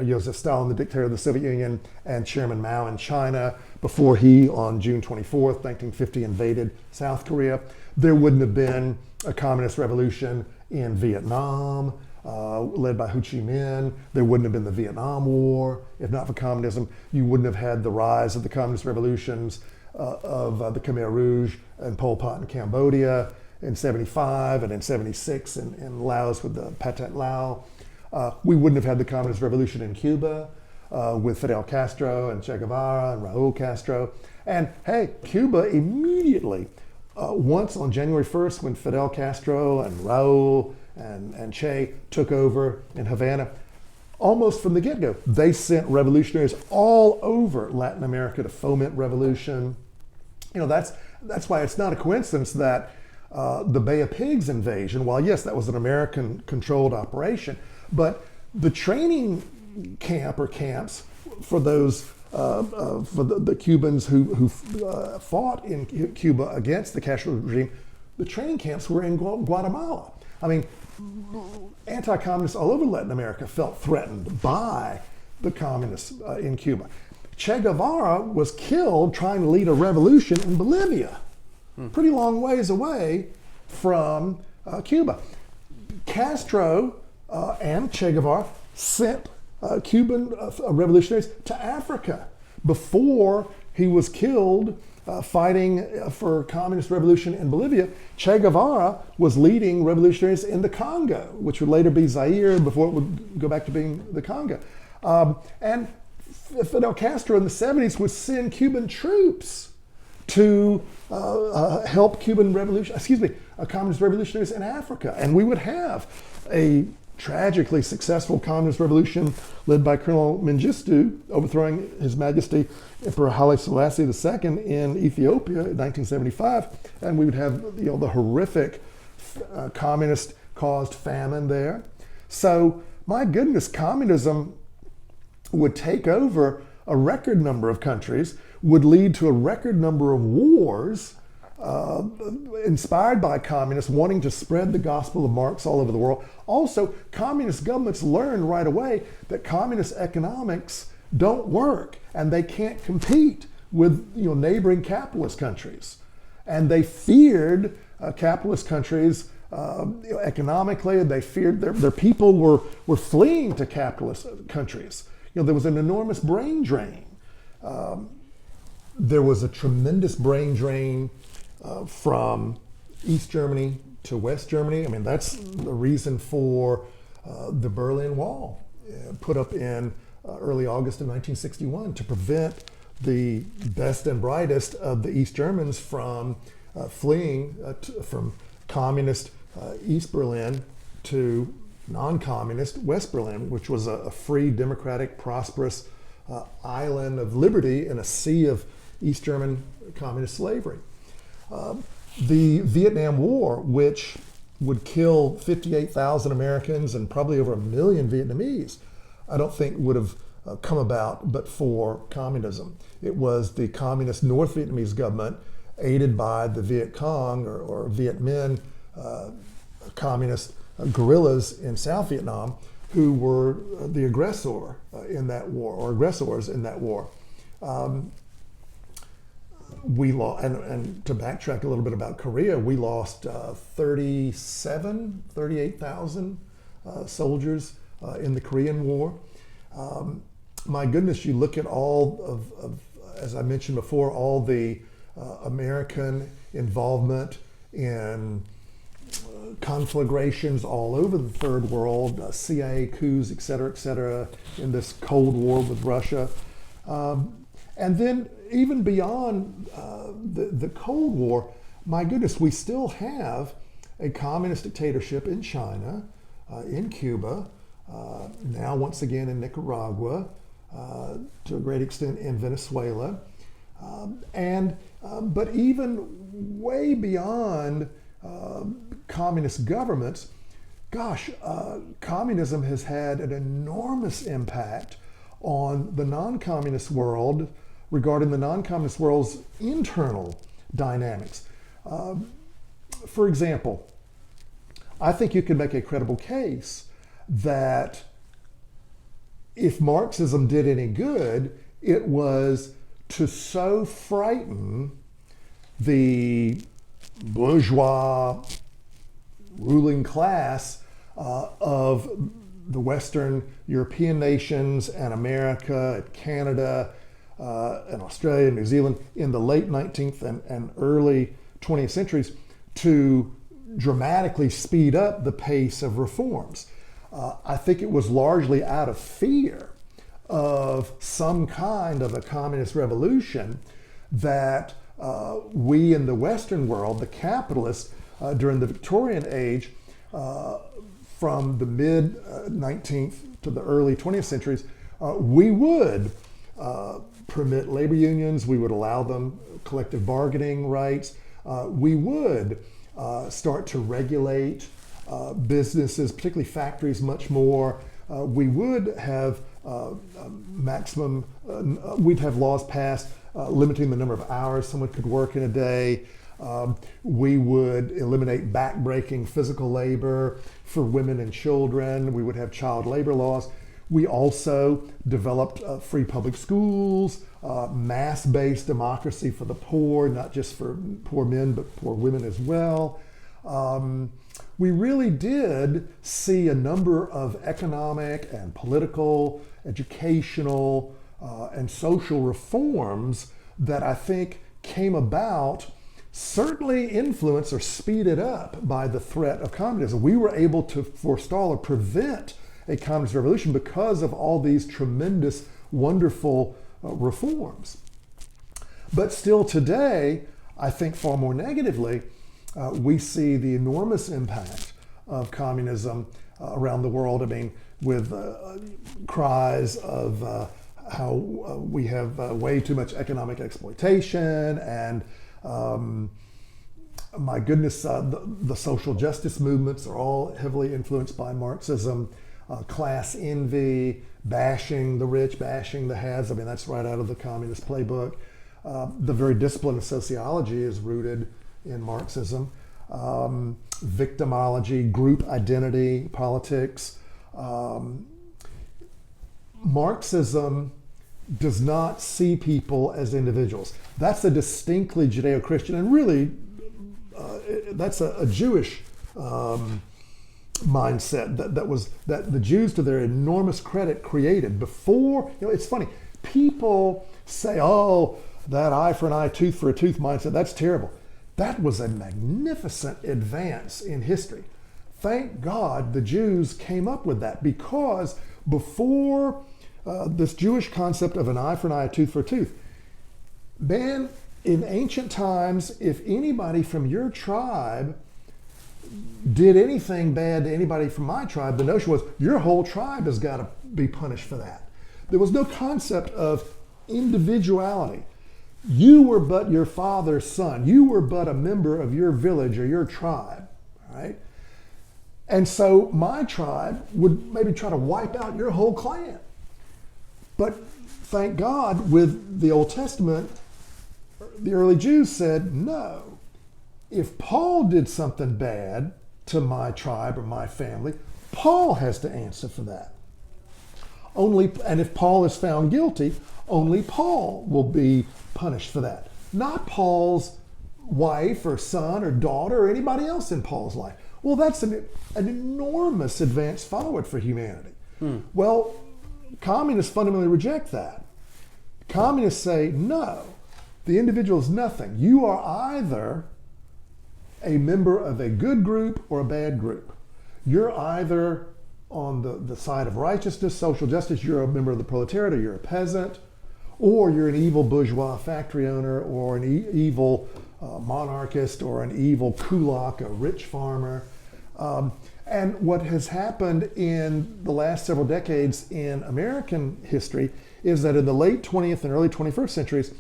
Joseph Stalin, the dictator of the Soviet Union, and Chairman Mao in China before he, on June 24th, 1950, invaded South Korea. There wouldn't have been a communist revolution in Vietnam, led by Ho Chi Minh. There wouldn't have been the Vietnam War if not for communism. You wouldn't have had the rise of the communist revolutions of the Khmer Rouge and Pol Pot in Cambodia in 75 and in 76 in Laos with the Pathet Lao. We wouldn't have had the communist revolution in Cuba with Fidel Castro and Che Guevara and Raul Castro. And hey, Cuba immediately, once on January 1st, when Fidel Castro and Raul and Che took over in Havana, almost from the get-go, they sent revolutionaries all over Latin America to foment revolution. You know, that's why it's not a coincidence that the Bay of Pigs invasion, while yes, that was an American-controlled operation, but the training camp or camps for those for the Cubans who fought in Cuba against the Castro regime, the training camps were in Guatemala. I mean, anti-communists all over Latin America felt threatened by the communists in Cuba. Che Guevara was killed trying to lead a revolution in Bolivia, pretty long ways away from Cuba. Castro and Che Guevara sent Cuban revolutionaries to Africa before he was killed fighting for communist revolution in Bolivia. Che Guevara was leading revolutionaries in the Congo, which would later be Zaire before it would go back to being the Congo. And Fidel Castro in the 70s would send Cuban troops to help communist revolutionaries in Africa. And we would have a tragically successful communist revolution led by Colonel Mengistu, overthrowing His Majesty Emperor Haile Selassie II in Ethiopia in 1975, and we would have the horrific communist-caused famine there. So, my goodness, communism would take over a record number of countries, would lead to a record number of wars, inspired by communists wanting to spread the gospel of Marx all over the world. Also, communist governments learned right away that communist economics don't work and they can't compete with neighboring capitalist countries. And they feared capitalist countries economically. They feared their people were fleeing to capitalist countries. There was an enormous brain drain. There was a tremendous brain drain from East Germany to West Germany. I mean, that's the reason for the Berlin Wall, put up in early August of 1961 to prevent the best and brightest of the East Germans from fleeing from communist East Berlin to non-communist West Berlin, which was a free, democratic, prosperous island of liberty in a sea of East German communist slavery. The Vietnam War, which would kill 58,000 Americans and probably over 1 million Vietnamese, I don't think would have come about but for communism. It was the communist North Vietnamese government, aided by the Viet Cong or Viet Minh communist guerrillas in South Vietnam, who were the aggressor in that war, or aggressors in that war. We lost, and to backtrack a little bit about Korea, we lost 38,000 soldiers in the Korean War. My goodness, you look at all of, as I mentioned before, all the American involvement in conflagrations all over the third world, CIA coups, et cetera, in this Cold War with Russia. And then even beyond the Cold War, my goodness, we still have a communist dictatorship in China, in Cuba, now once again in Nicaragua, to a great extent in Venezuela. But even way beyond communist governments, communism has had an enormous impact on the non-communist world regarding the non-communist world's internal dynamics. For example, I think you can make a credible case that if Marxism did any good, it was to so frighten the bourgeois ruling class of the Western European nations and America, and Canada, and Australia, New Zealand in the late 19th and early 20th centuries to dramatically speed up the pace of reforms. I think it was largely out of fear of some kind of a communist revolution that we in the Western world, the capitalists, during the Victorian age, from the mid 19th to the early 20th centuries, we would permit labor unions, we would allow them collective bargaining rights, we would start to regulate businesses, particularly factories, much more. We would have we'd have laws passed limiting the number of hours someone could work in a day. We would eliminate backbreaking physical labor for women and children. We would have child labor laws. We also developed free public schools, mass-based democracy for the poor, not just for poor men, but poor women as well. We really did see a number of economic and political, educational, and social reforms that I think came about, certainly influenced or speeded up by the threat of communism. We were able to forestall or prevent a communist revolution because of all these tremendous, wonderful reforms. But still today, I think far more negatively, we see the enormous impact of communism around the world. I mean, with cries of how we have way too much economic exploitation and my goodness, the social justice movements are all heavily influenced by Marxism. Class envy, bashing the rich, bashing the haves. I mean, that's right out of the communist playbook. The very discipline of sociology is rooted in Marxism. Victimology, group identity, politics. Marxism does not see people as individuals. That's a distinctly Judeo-Christian, and really, that's a Jewish mindset that the Jews, to their enormous credit, created before. It's funny. People say, "Oh, that eye for an eye, tooth for a tooth mindset, that's terrible." That was a magnificent advance in history. Thank God the Jews came up with that, because before this Jewish concept of an eye for an eye, a tooth for a tooth, man, in ancient times, if anybody from your tribe did anything bad to anybody from my tribe, the notion was your whole tribe has got to be punished for that. There was no concept of individuality. You were but your father's son. You were but a member of your village or your tribe, right? And so my tribe would maybe try to wipe out your whole clan. But thank God, with the Old Testament, the early Jews said, no, if Paul did something bad to my tribe or my family, Paul has to answer for that. And if Paul is found guilty, only Paul will be punished for that. Not Paul's wife or son or daughter or anybody else in Paul's life. Well, that's an enormous advance forward for humanity. Well, communists fundamentally reject that. Communists say, no, the individual is nothing. You are either a member of a good group or a bad group. You're either on the side of righteousness, social justice, you're a member of the proletariat, or you're a peasant, or you're an evil bourgeois factory owner, or an evil monarchist, or an evil kulak, a rich farmer. And what has happened in the last several decades in American history is that in the late 20th and early 21st centuries,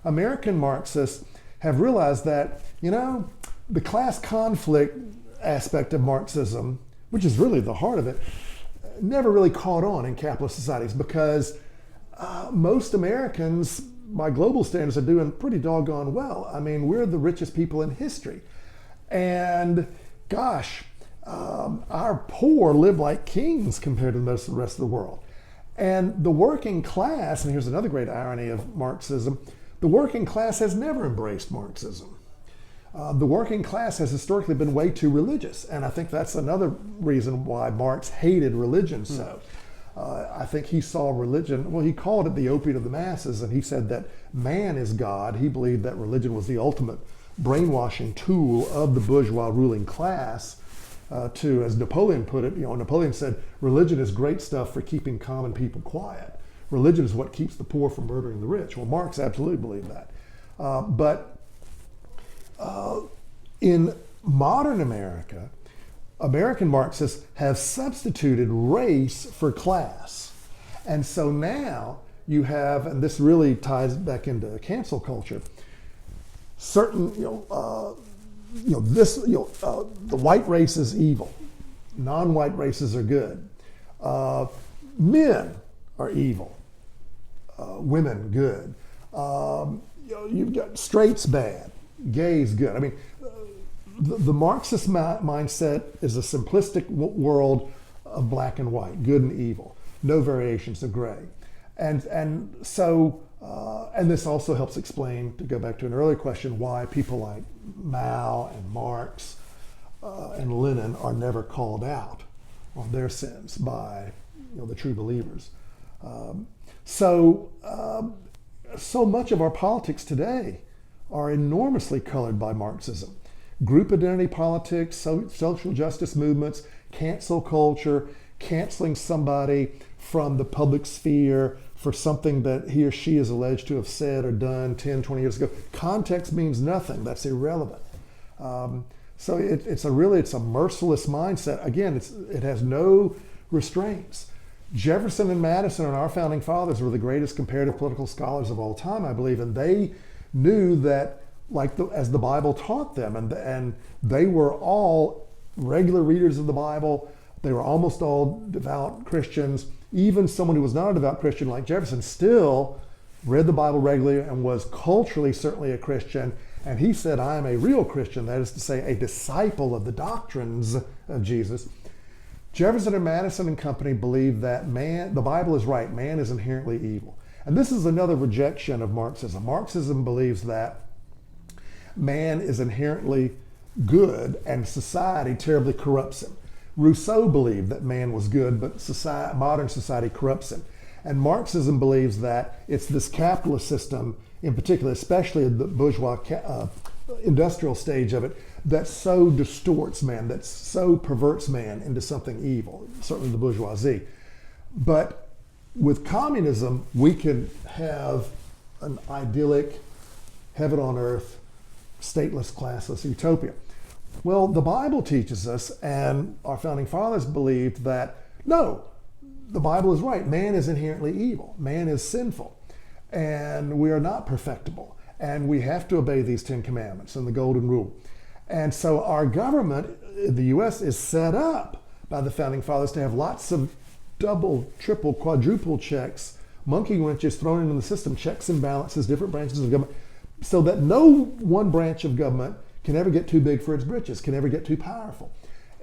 American Marxists have realized that, the class conflict aspect of Marxism which is really the heart of it, never really caught on in capitalist societies because most Americans, by global standards, are doing pretty doggone well. I mean, we're the richest people in history. And gosh, our poor live like kings compared to most of the rest of the world. And the working class, and here's another great irony of Marxism, the working class has never embraced Marxism. The working class has historically been way too religious, and I think that's another reason why Marx hated religion so. I think he saw religion, well, he called it the opiate of the masses, and he said that man is God. He believed that religion was the ultimate brainwashing tool of the bourgeois ruling class to, as Napoleon put it, Napoleon said, religion is great stuff for keeping common people quiet. Religion is what keeps the poor from murdering the rich. Well, Marx absolutely believed that. But in modern America, American Marxists have substituted race for class. And so now you have, and this really ties back into cancel culture, certain, the white race is evil. Non-white races are good. Men are evil. Women good. You've got straights bad. Gays good. I mean, the Marxist mindset is a simplistic world of black and white, good and evil, no variations of gray. And so this also helps explain, to go back to an earlier question, why people like Mao and Marx and Lenin are never called out on their sins by the true believers. So much of our politics today are enormously colored by Marxism. Group identity politics, social justice movements, cancel culture, canceling somebody from the public sphere for something that he or she is alleged to have said or done 10, 20 years ago. Context means nothing. That's irrelevant. So it's a merciless mindset. Again, it has no restraints. Jefferson and Madison and our founding fathers were the greatest comparative political scholars of all time, I believe, and they knew that, as the Bible taught them, and they were all regular readers of the Bible. They were almost all devout Christians. Even someone who was not a devout Christian like Jefferson still read the Bible regularly and was culturally certainly a Christian. And he said, I am a real Christian, that is to say, a disciple of the doctrines of Jesus. Jefferson and Madison and company believed that the Bible is right, man is inherently evil. And this is another rejection of Marxism. Marxism believes that man is inherently good and society terribly corrupts him. Rousseau believed that man was good, but modern society corrupts him. And Marxism believes that it's this capitalist system, in particular, especially the bourgeois industrial stage of it, that so distorts man, that so perverts man into something evil, certainly the bourgeoisie. But with communism, we can have an idyllic, heaven on earth, stateless, classless utopia. Well, the Bible teaches us, and our founding fathers believed that, no, the Bible is right. Man is inherently evil. Man is sinful. And we are not perfectible. And we have to obey these 10 commandments and the golden rule. And so our government in the U.S. is set up by the founding fathers to have lots of double, triple, quadruple checks, monkey wrenches thrown into the system, checks and balances, different branches of government, so that no one branch of government can ever get too big for its britches, can ever get too powerful.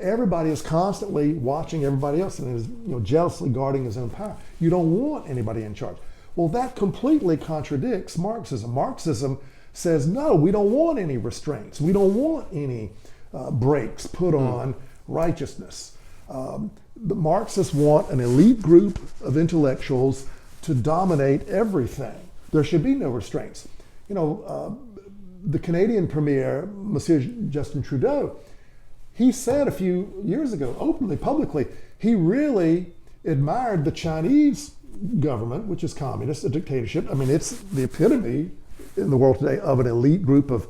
Everybody is constantly watching everybody else and is jealously guarding his own power. You don't want anybody in charge. Well, that completely contradicts Marxism. Marxism says, no, we don't want any restraints. We don't want any brakes put on righteousness. The Marxists want an elite group of intellectuals to dominate everything. There should be no restraints. The Canadian Premier, Monsieur Justin Trudeau, he said a few years ago, openly, publicly, he really admired the Chinese government, which is communist, a dictatorship. I mean, it's the epitome in the world today of an elite group of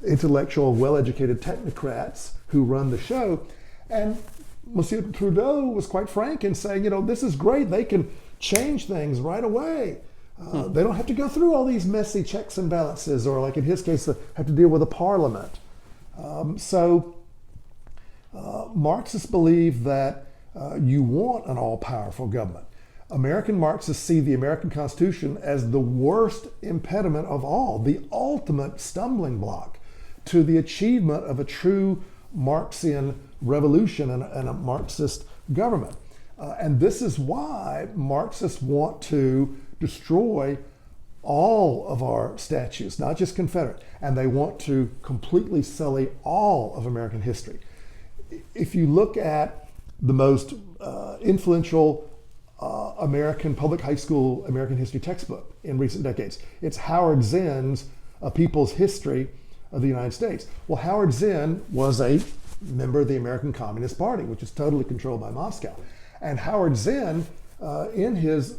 intellectual, well-educated technocrats who run the show. And Monsieur Trudeau was quite frank in saying, this is great. They can change things right away. They don't have to go through all these messy checks and balances, or like in his case, have to deal with a parliament. So Marxists believe that you want an all-powerful government. American Marxists see the American Constitution as the worst impediment of all, the ultimate stumbling block to the achievement of a true Marxian revolution and a Marxist government. And this is why Marxists want to destroy all of our statutes, not just Confederate, and they want to completely sully all of American history. If you look at the most influential American public high school American history textbook in recent decades, it's Howard Zinn's A People's History of the United States. Well, Howard Zinn was a member of the American Communist Party, which is totally controlled by Moscow. And Howard Zinn, in his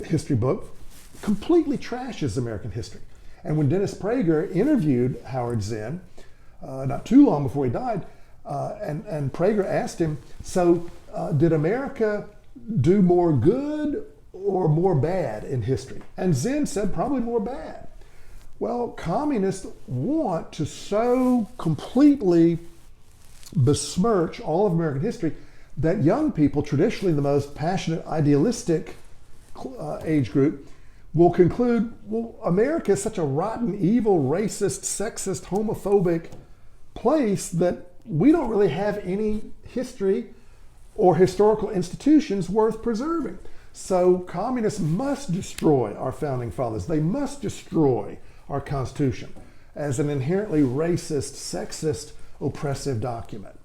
history book, completely trashes American history. And when Dennis Prager interviewed Howard Zinn, not too long before he died, and Prager asked him, so did America do more good or more bad in history? And Zinn said probably more bad. Well, communists want to so completely besmirch all of American history that young people, traditionally the most passionate, idealistic age group, will conclude, well, America is such a rotten, evil, racist, sexist, homophobic place that we don't really have any history or historical institutions worth preserving. So communists must destroy our founding fathers. They must destroy our Constitution as an inherently racist, sexist, oppressive document.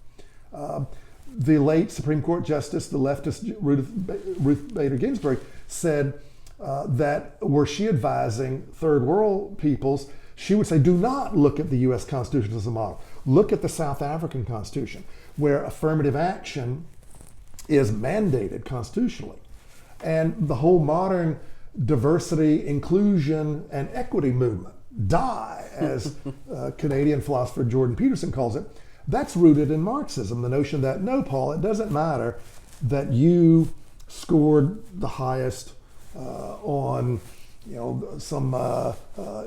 The late Supreme Court Justice, the leftist Ruth Bader Ginsburg, said that were she advising third world peoples, she would say, do not look at the U.S. Constitution as a model. Look at the South African Constitution, where affirmative action is mandated constitutionally. And the whole modern diversity, inclusion, and equity movement, DIE, as Canadian philosopher Jordan Peterson calls it, that's rooted in Marxism, the notion that, no, Paul, it doesn't matter that you scored the highest on some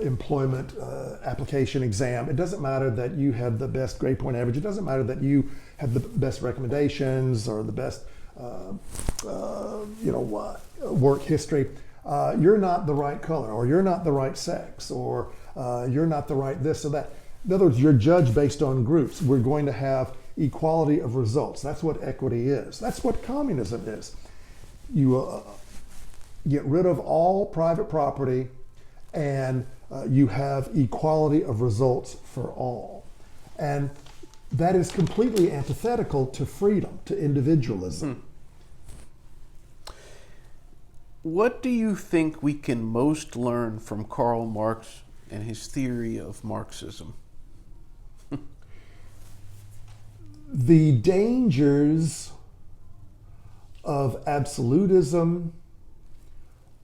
employment application exam. It doesn't matter that you had the best grade point average. It doesn't matter that you had the best recommendations or the best work history. You're not the right color, or you're not the right sex, or you're not the right this or that. In other words, you're judged based on groups. We're going to have equality of results. That's what equity is. That's what communism is. You get rid of all private property, and you have equality of results for all. And that is completely antithetical to freedom, to individualism. What do you think we can most learn from Karl Marx and his theory of Marxism? The dangers of absolutism,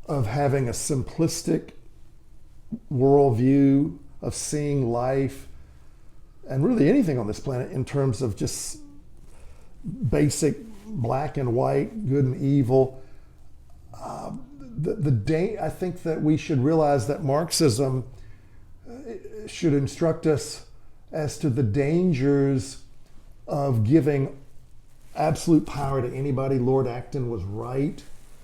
of having a simplistic worldview, of seeing life and really anything on this planet in terms of just basic black and white, good and evil. I think that we should realize that Marxism should instruct us as to the dangers of giving absolute power to anybody. Lord Acton was right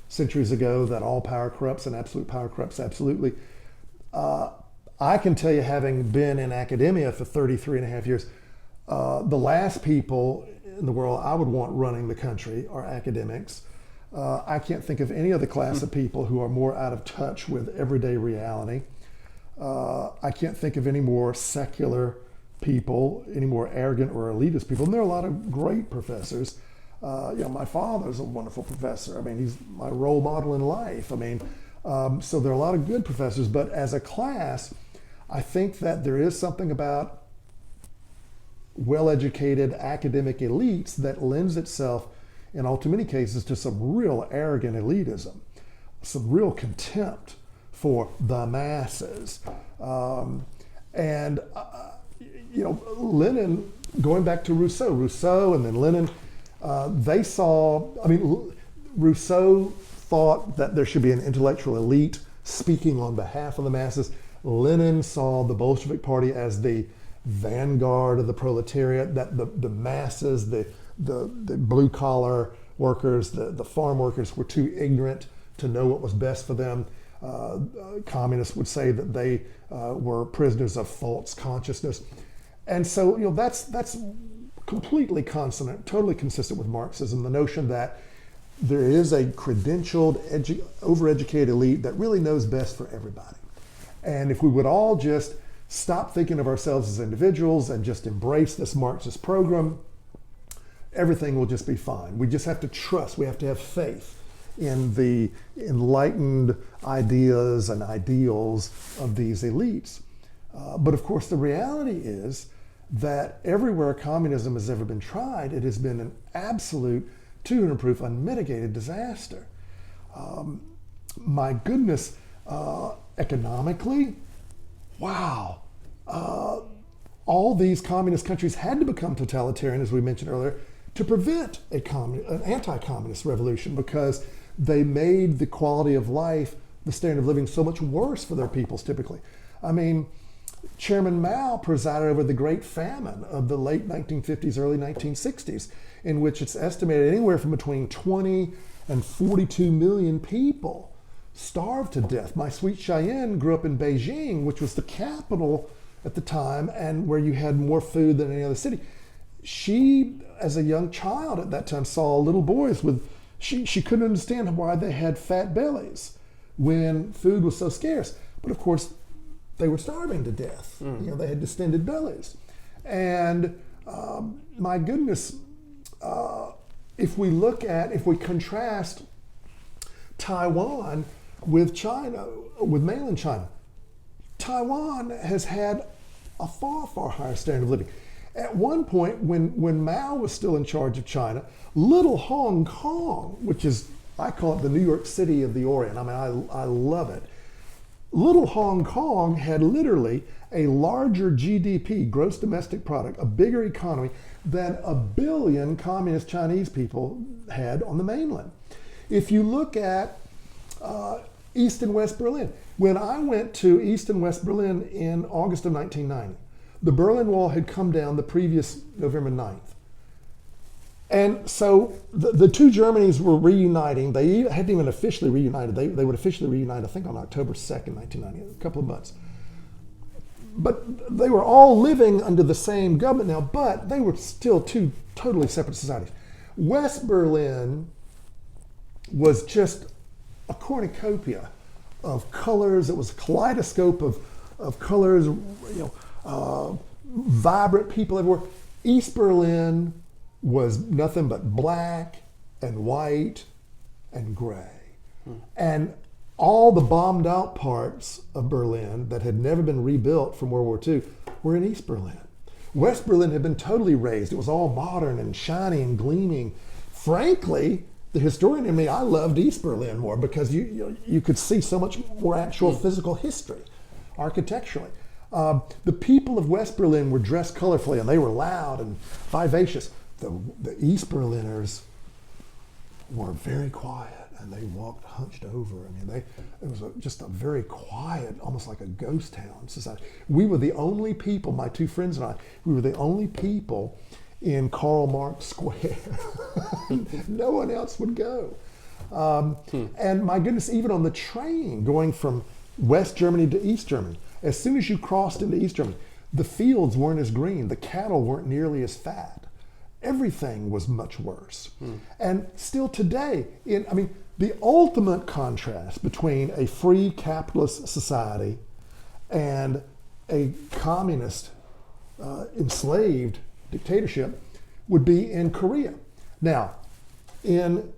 centuries ago that all power corrupts and absolute power corrupts absolutely. I can tell you, having been in academia for 33 and a half years, the last people in the world I would want running the country are academics. I can't think of any other class of people who are more out of touch with everyday reality. I can't think of any more secular people, any more arrogant or elitist people. And there are a lot of great professors. My father's a wonderful professor. I mean, he's my role model in life. I mean, so there are a lot of good professors, but as a class, I think that there is something about well-educated academic elites that lends itself in all too many cases to some real arrogant elitism, some real contempt for the masses. Lenin, going back to Rousseau and then Lenin, Rousseau thought that there should be an intellectual elite speaking on behalf of the masses. Lenin saw the Bolshevik Party as the vanguard of the proletariat, that the masses, the blue collar workers, the farm workers were too ignorant to know what was best for them. Communists would say that they were prisoners of false consciousness. And so, that's completely consonant, totally consistent with Marxism, the notion that there is a credentialed, overeducated elite that really knows best for everybody. And if we would all just stop thinking of ourselves as individuals and just embrace this Marxist program, everything will just be fine. We just have to trust, we have to have faith in the enlightened ideas and ideals of these elites. But of course, the reality is that everywhere communism has ever been tried, it has been an absolute 200-proof, unmitigated disaster. My goodness, economically, wow. All these communist countries had to become totalitarian, as we mentioned earlier, to prevent an anti-communist revolution, because they made the quality of life, the standard of living, so much worse for their peoples typically. I mean, Chairman Mao presided over the Great Famine of the late 1950s, early 1960s, in which it's estimated anywhere from between 20 and 42 million people starved to death. My sweet Cheyenne grew up in Beijing, which was the capital at the time and where you had more food than any other city. She, as a young child at that time, saw little boys with, she couldn't understand why they had fat bellies when food was so scarce. But of course, they were starving to death. They had distended bellies. And my goodness, if we contrast Taiwan with China, with mainland China, Taiwan has had a far, far higher standard of living. At one point, when Mao was still in charge of China, little Hong Kong, which is, I call it the New York City of the Orient. I mean, I love it. Little Hong Kong had literally a larger GDP, gross domestic product, a bigger economy than 1 billion communist Chinese people had on the mainland. If you look at East and West Berlin, when I went to East and West Berlin in August of 1990, the Berlin Wall had come down the previous November 9th. And so the two Germanys were reuniting. They hadn't even officially reunited. They would officially reunite, I think, on October 2nd, 1990, a couple of months. But they were all living under the same government now, but they were still two totally separate societies. West Berlin was just a cornucopia of colors. It was a kaleidoscope of colors, vibrant people everywhere. East Berlin was nothing but black and white and gray. And all the bombed out parts of Berlin that had never been rebuilt from World War II were in East Berlin. West Berlin had been totally razed. It was all modern and shiny and gleaming. Frankly, the historian in me, I loved East Berlin more because you could see so much more actual physical history, architecturally. The people of West Berlin were dressed colorfully and they were loud and vivacious. The East Berliners were very quiet and they walked hunched over. I mean, it was just a very quiet, almost like a ghost town society. We were the only people, my two friends and I, we were the only people in Karl Marx Square. No one else would go. And my goodness, even on the train going from West Germany to East Germany, as soon as you crossed into East Germany, the fields weren't as green, the cattle weren't nearly as fat. Everything was much worse. And still today, the ultimate contrast between a free capitalist society and a communist enslaved dictatorship would be in Korea. Now, in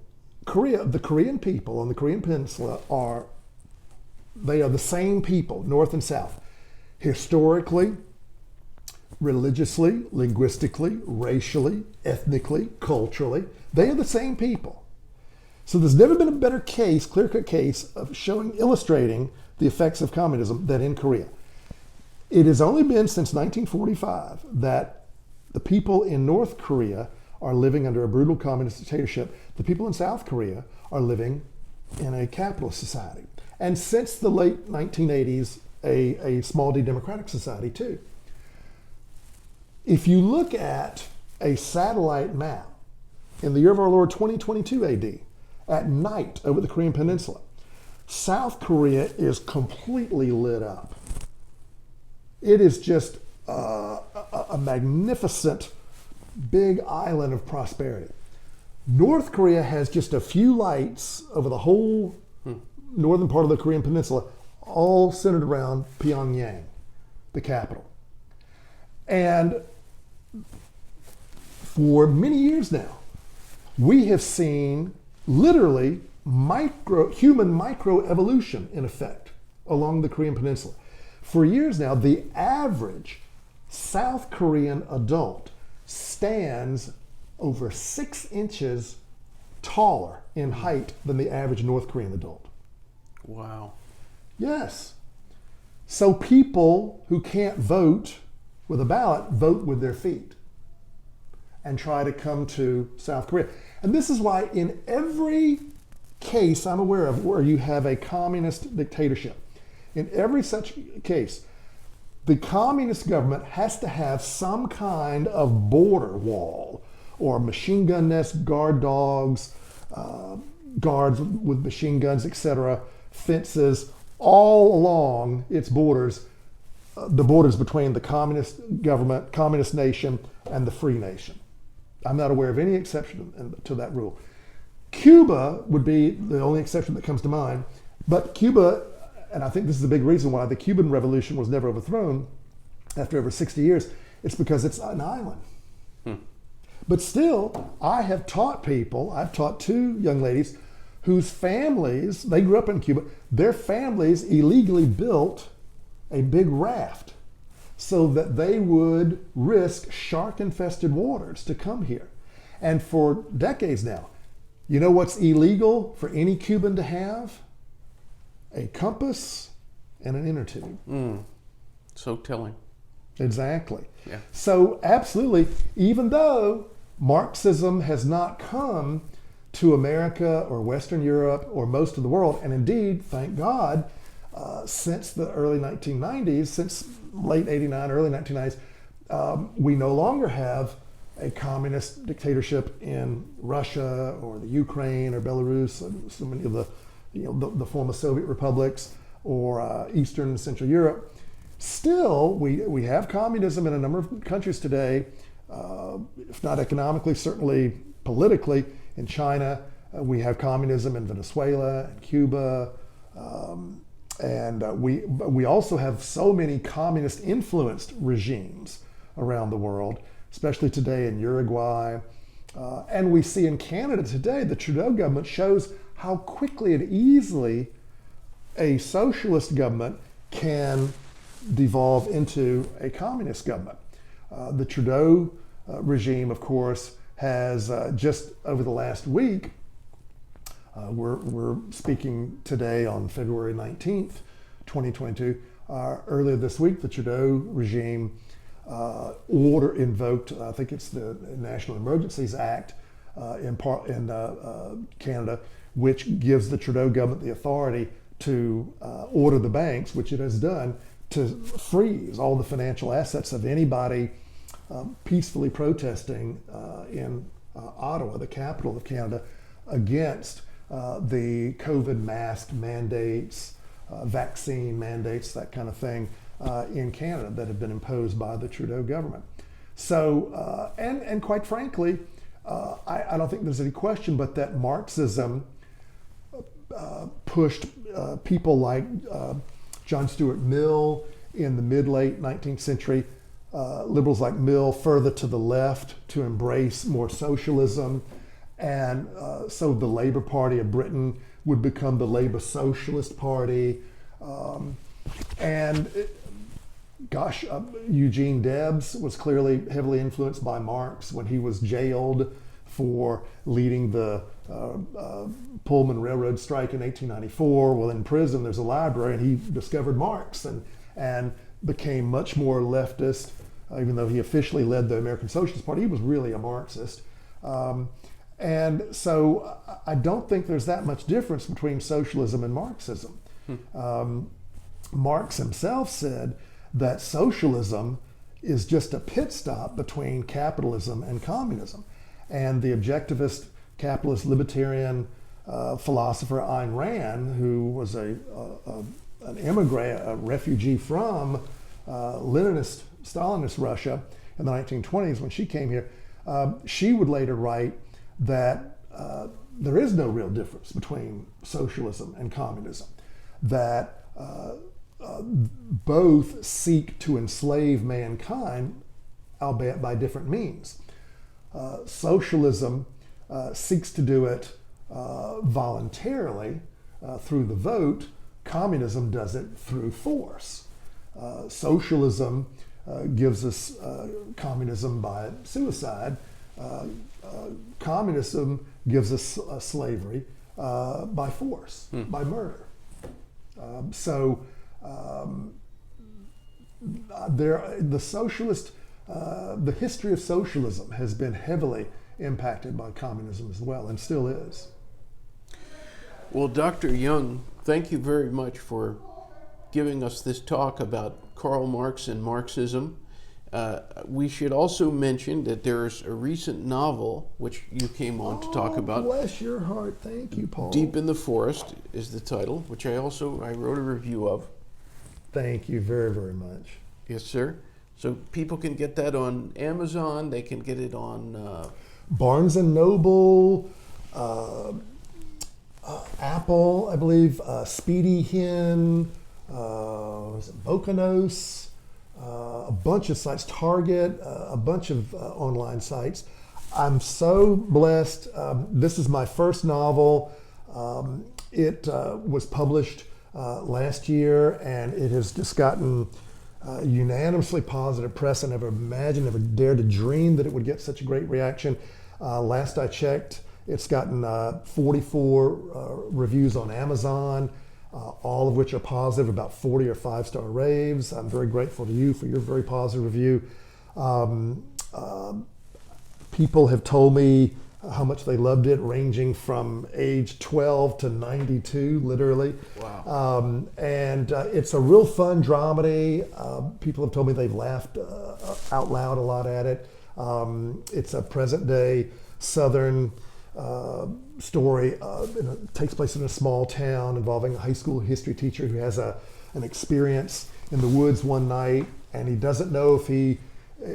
Korea, the Korean people on the Korean Peninsula are the same people, North and South, historically, religiously, linguistically, racially, ethnically, culturally. They are the same people. So there's never been a better case, clear-cut case of illustrating the effects of communism than in Korea. It has only been since 1945 that the people in North Korea are living under a brutal communist dictatorship. The people in South Korea are living in a capitalist society. And since the late 1980s, a small d democratic society too. If you look at a satellite map in the year of our Lord 2022 AD, at night over the Korean Peninsula, South Korea is completely lit up. It is just a magnificent big island of prosperity. North Korea has just a few lights over the whole northern part of the Korean Peninsula, all centered around Pyongyang, the capital. And for many years now, we have seen literally human microevolution in effect along the Korean Peninsula. For years now, the average South Korean adult stands over 6 inches taller in height than the average North Korean adult. Wow. Yes. So people who can't vote with a ballot vote with their feet and try to come to South Korea. And this is why in every case I'm aware of where you have a communist dictatorship, in every such case, the communist government has to have some kind of border wall or machine gun nest, guard dogs, guards with machine guns, etc., fences all along its borders, the borders between the communist government, communist nation, and the free nation. I'm not aware of any exception to that rule. Cuba would be the only exception that comes to mind, but Cuba, and I think this is a big reason why the Cuban Revolution was never overthrown after over 60 years, it's because it's an island. But still, I have taught people, I've taught 2 young ladies whose families, they grew up in Cuba, their families illegally built a big raft so that they would risk shark-infested waters to come here. And for decades now, you know what's illegal for any Cuban to have? A compass and an inner tube. So telling. Exactly. Yeah. So absolutely, even though Marxism has not come to America or Western Europe or most of the world, and indeed, thank God, since the early 1990s, since late 89, early 1990s, we no longer have a communist dictatorship in Russia or the Ukraine or Belarus, and so many of the former Soviet republics or Eastern and Central Europe. Still, we have communism in a number of countries today, if not economically, certainly politically. In China, we have communism in Venezuela and Cuba, and we also have so many communist-influenced regimes around the world, especially today in Uruguay. And we see in Canada today, the Trudeau government shows how quickly and easily a socialist government can devolve into a communist government. The Trudeau regime, of course, has just over the last week, we're speaking today on February 19th, 2022. Earlier this week, the Trudeau regime invoked, I think it's the National Emergencies Act in Canada, which gives the Trudeau government the authority to order the banks, which it has done, to freeze all the financial assets of anybody peacefully protesting in Ottawa, the capital of Canada, against the COVID mask mandates, vaccine mandates, that kind of thing in Canada that have been imposed by the Trudeau government. So, and quite frankly, I don't think there's any question but that Marxism pushed people like John Stuart Mill in the mid-late 19th century, liberals like Mill further to the left to embrace more socialism. And so the Labour Party of Britain would become the Labour Socialist Party. Eugene Debs was clearly heavily influenced by Marx when he was jailed for leading the Pullman Railroad strike in 1894. Well, in prison, there's a library, and he discovered Marx and became much more leftist. Even though he officially led the American Socialist Party, he was really a Marxist. And so I don't think there's that much difference between socialism and Marxism. Marx himself said that socialism is just a pit stop between capitalism and communism. And the objectivist, capitalist, libertarian philosopher Ayn Rand, who was an immigrant, a refugee from Leninist, Stalinist Russia in the 1920s when she came here, she would later write that there is no real difference between socialism and communism, that both seek to enslave mankind, albeit by different means. Socialism seeks to do it voluntarily through the vote. Communism does it through force. Socialism gives us communism by suicide. Communism gives us slavery by force, by murder. The history of socialism has been heavily impacted by communism as well, and still is. Well, Dr. Young, thank you very much for giving us this talk about Karl Marx and Marxism. We should also mention that there's a recent novel which you came on to talk about. Bless your heart. Thank you, Paul. Deep in the Forest is the title, which I wrote a review of. Thank you very, very much. Yes, sir. So people can get that on Amazon. They can get it on Barnes and Noble, Apple, I believe, Speedy Hen, Bocanos, a bunch of sites, Target, a bunch of online sites. I'm so blessed. This is my first novel. It was published last year, and it has just gotten unanimously positive press. I never imagined, never dared to dream that it would get such a great reaction. Last I checked, it's gotten 44 reviews on Amazon, all of which are positive, about 40 or 5-star raves. I'm very grateful to you for your very positive review. People have told me how much they loved it, ranging from age 12 to 92, literally. Wow. And it's a real fun dramedy. People have told me they've laughed out loud a lot at it. It's a present-day Southern story. It takes place in a small town involving a high school history teacher who has an experience in the woods one night, and he doesn't know if he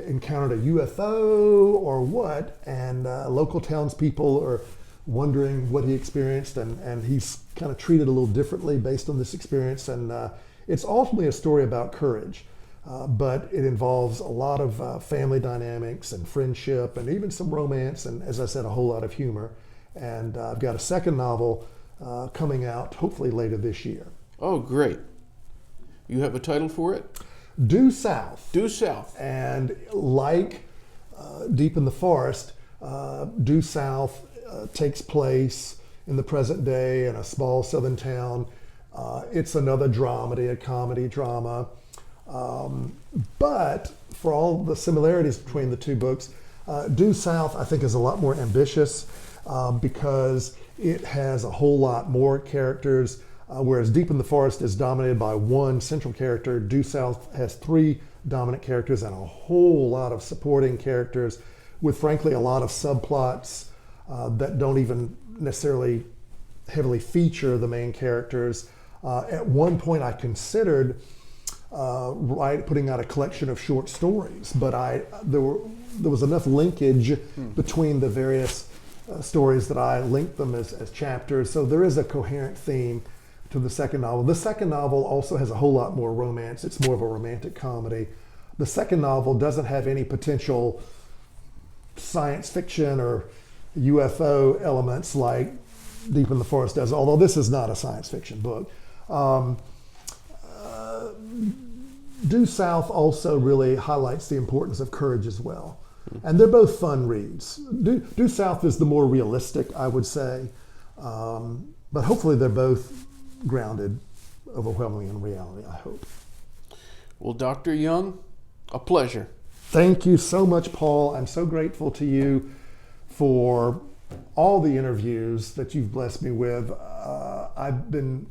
encountered a UFO or what, and local townspeople are wondering what he experienced, and he's kind of treated a little differently based on this experience. And it's ultimately a story about courage, but it involves a lot of family dynamics and friendship and even some romance, and as I said, a whole lot of humor. And I've got a second novel coming out hopefully later this year. Oh, great. You have a title for it? Due South. Due South. And like Deep in the Forest, Due South takes place in the present day in a small southern town. It's another dramedy, a comedy drama. But for all the similarities between the two books, Due South I think is a lot more ambitious because it has a whole lot more characters. Whereas Deep in the Forest is dominated by one central character, Due South has 3 dominant characters and a whole lot of supporting characters with, frankly, a lot of subplots that don't even necessarily heavily feature the main characters. At one point I considered putting out a collection of short stories, but there was enough linkage between the various stories that I linked them as chapters. So there is a coherent theme to the second novel. The second novel also has a whole lot more romance. It's more of a romantic comedy. The second novel doesn't have any potential science fiction or UFO elements like Deep in the Forest does, although this is not a science fiction book. Due South also really highlights the importance of courage as well. And they're both fun reads. Due South is the more realistic, I would say, but hopefully they're both grounded overwhelmingly in reality, I hope. Well, Dr. Young, a pleasure. Thank you so much, Paul. I'm so grateful to you for all the interviews that you've blessed me with. I've been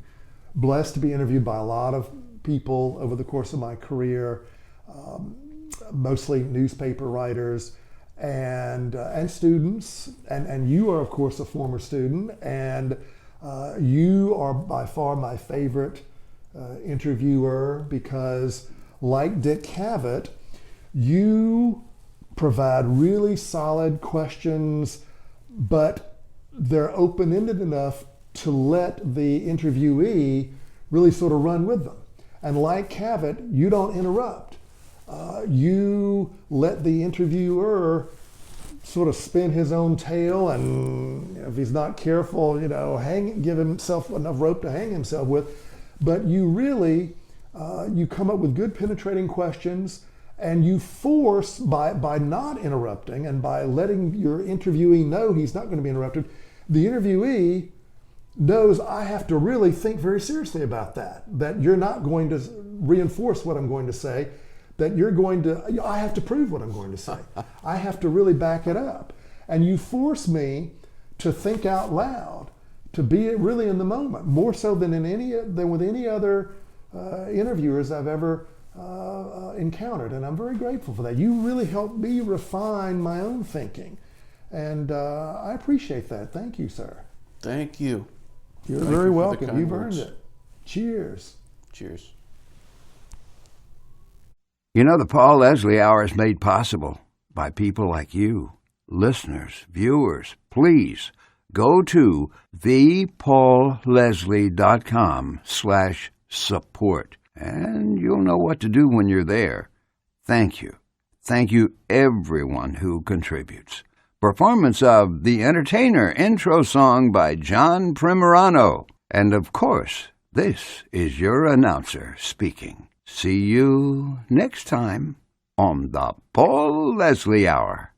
blessed to be interviewed by a lot of people over the course of my career. mostly newspaper writers and students, and you are of course a former student, and you are by far my favorite interviewer because, like Dick Cavett, you provide really solid questions, but they're open-ended enough to let the interviewee really sort of run with them. And like Cavett, you don't interrupt. You let the interviewer sort of spin his own tail, and if he's not careful, give himself enough rope to hang himself with. But you really, you come up with good penetrating questions, and you force, by not interrupting and by letting your interviewee know he's not going to be interrupted, the interviewee knows I have to really think very seriously about that you're not going to reinforce what I'm going to say, that I have to prove what I'm going to say. I have to really back it up. And you force me to think out loud, to be really in the moment, more so than with any other interviewers I've ever encountered. And I'm very grateful for that. You really helped me refine my own thinking. And I appreciate that. Thank you, sir. Thank you. You're Thank very you for the welcome. kind You've words. earned it. Cheers. Cheers. The Paul Leslie Hour is made possible by people like you, listeners, viewers. Please go to thepaulleslie.com/support, and you'll know what to do when you're there. Thank you. Thank you, everyone who contributes. Performance of The Entertainer intro song by John Primorano. And of course, this is your announcer speaking. See you next time on the Paul Leslie Hour.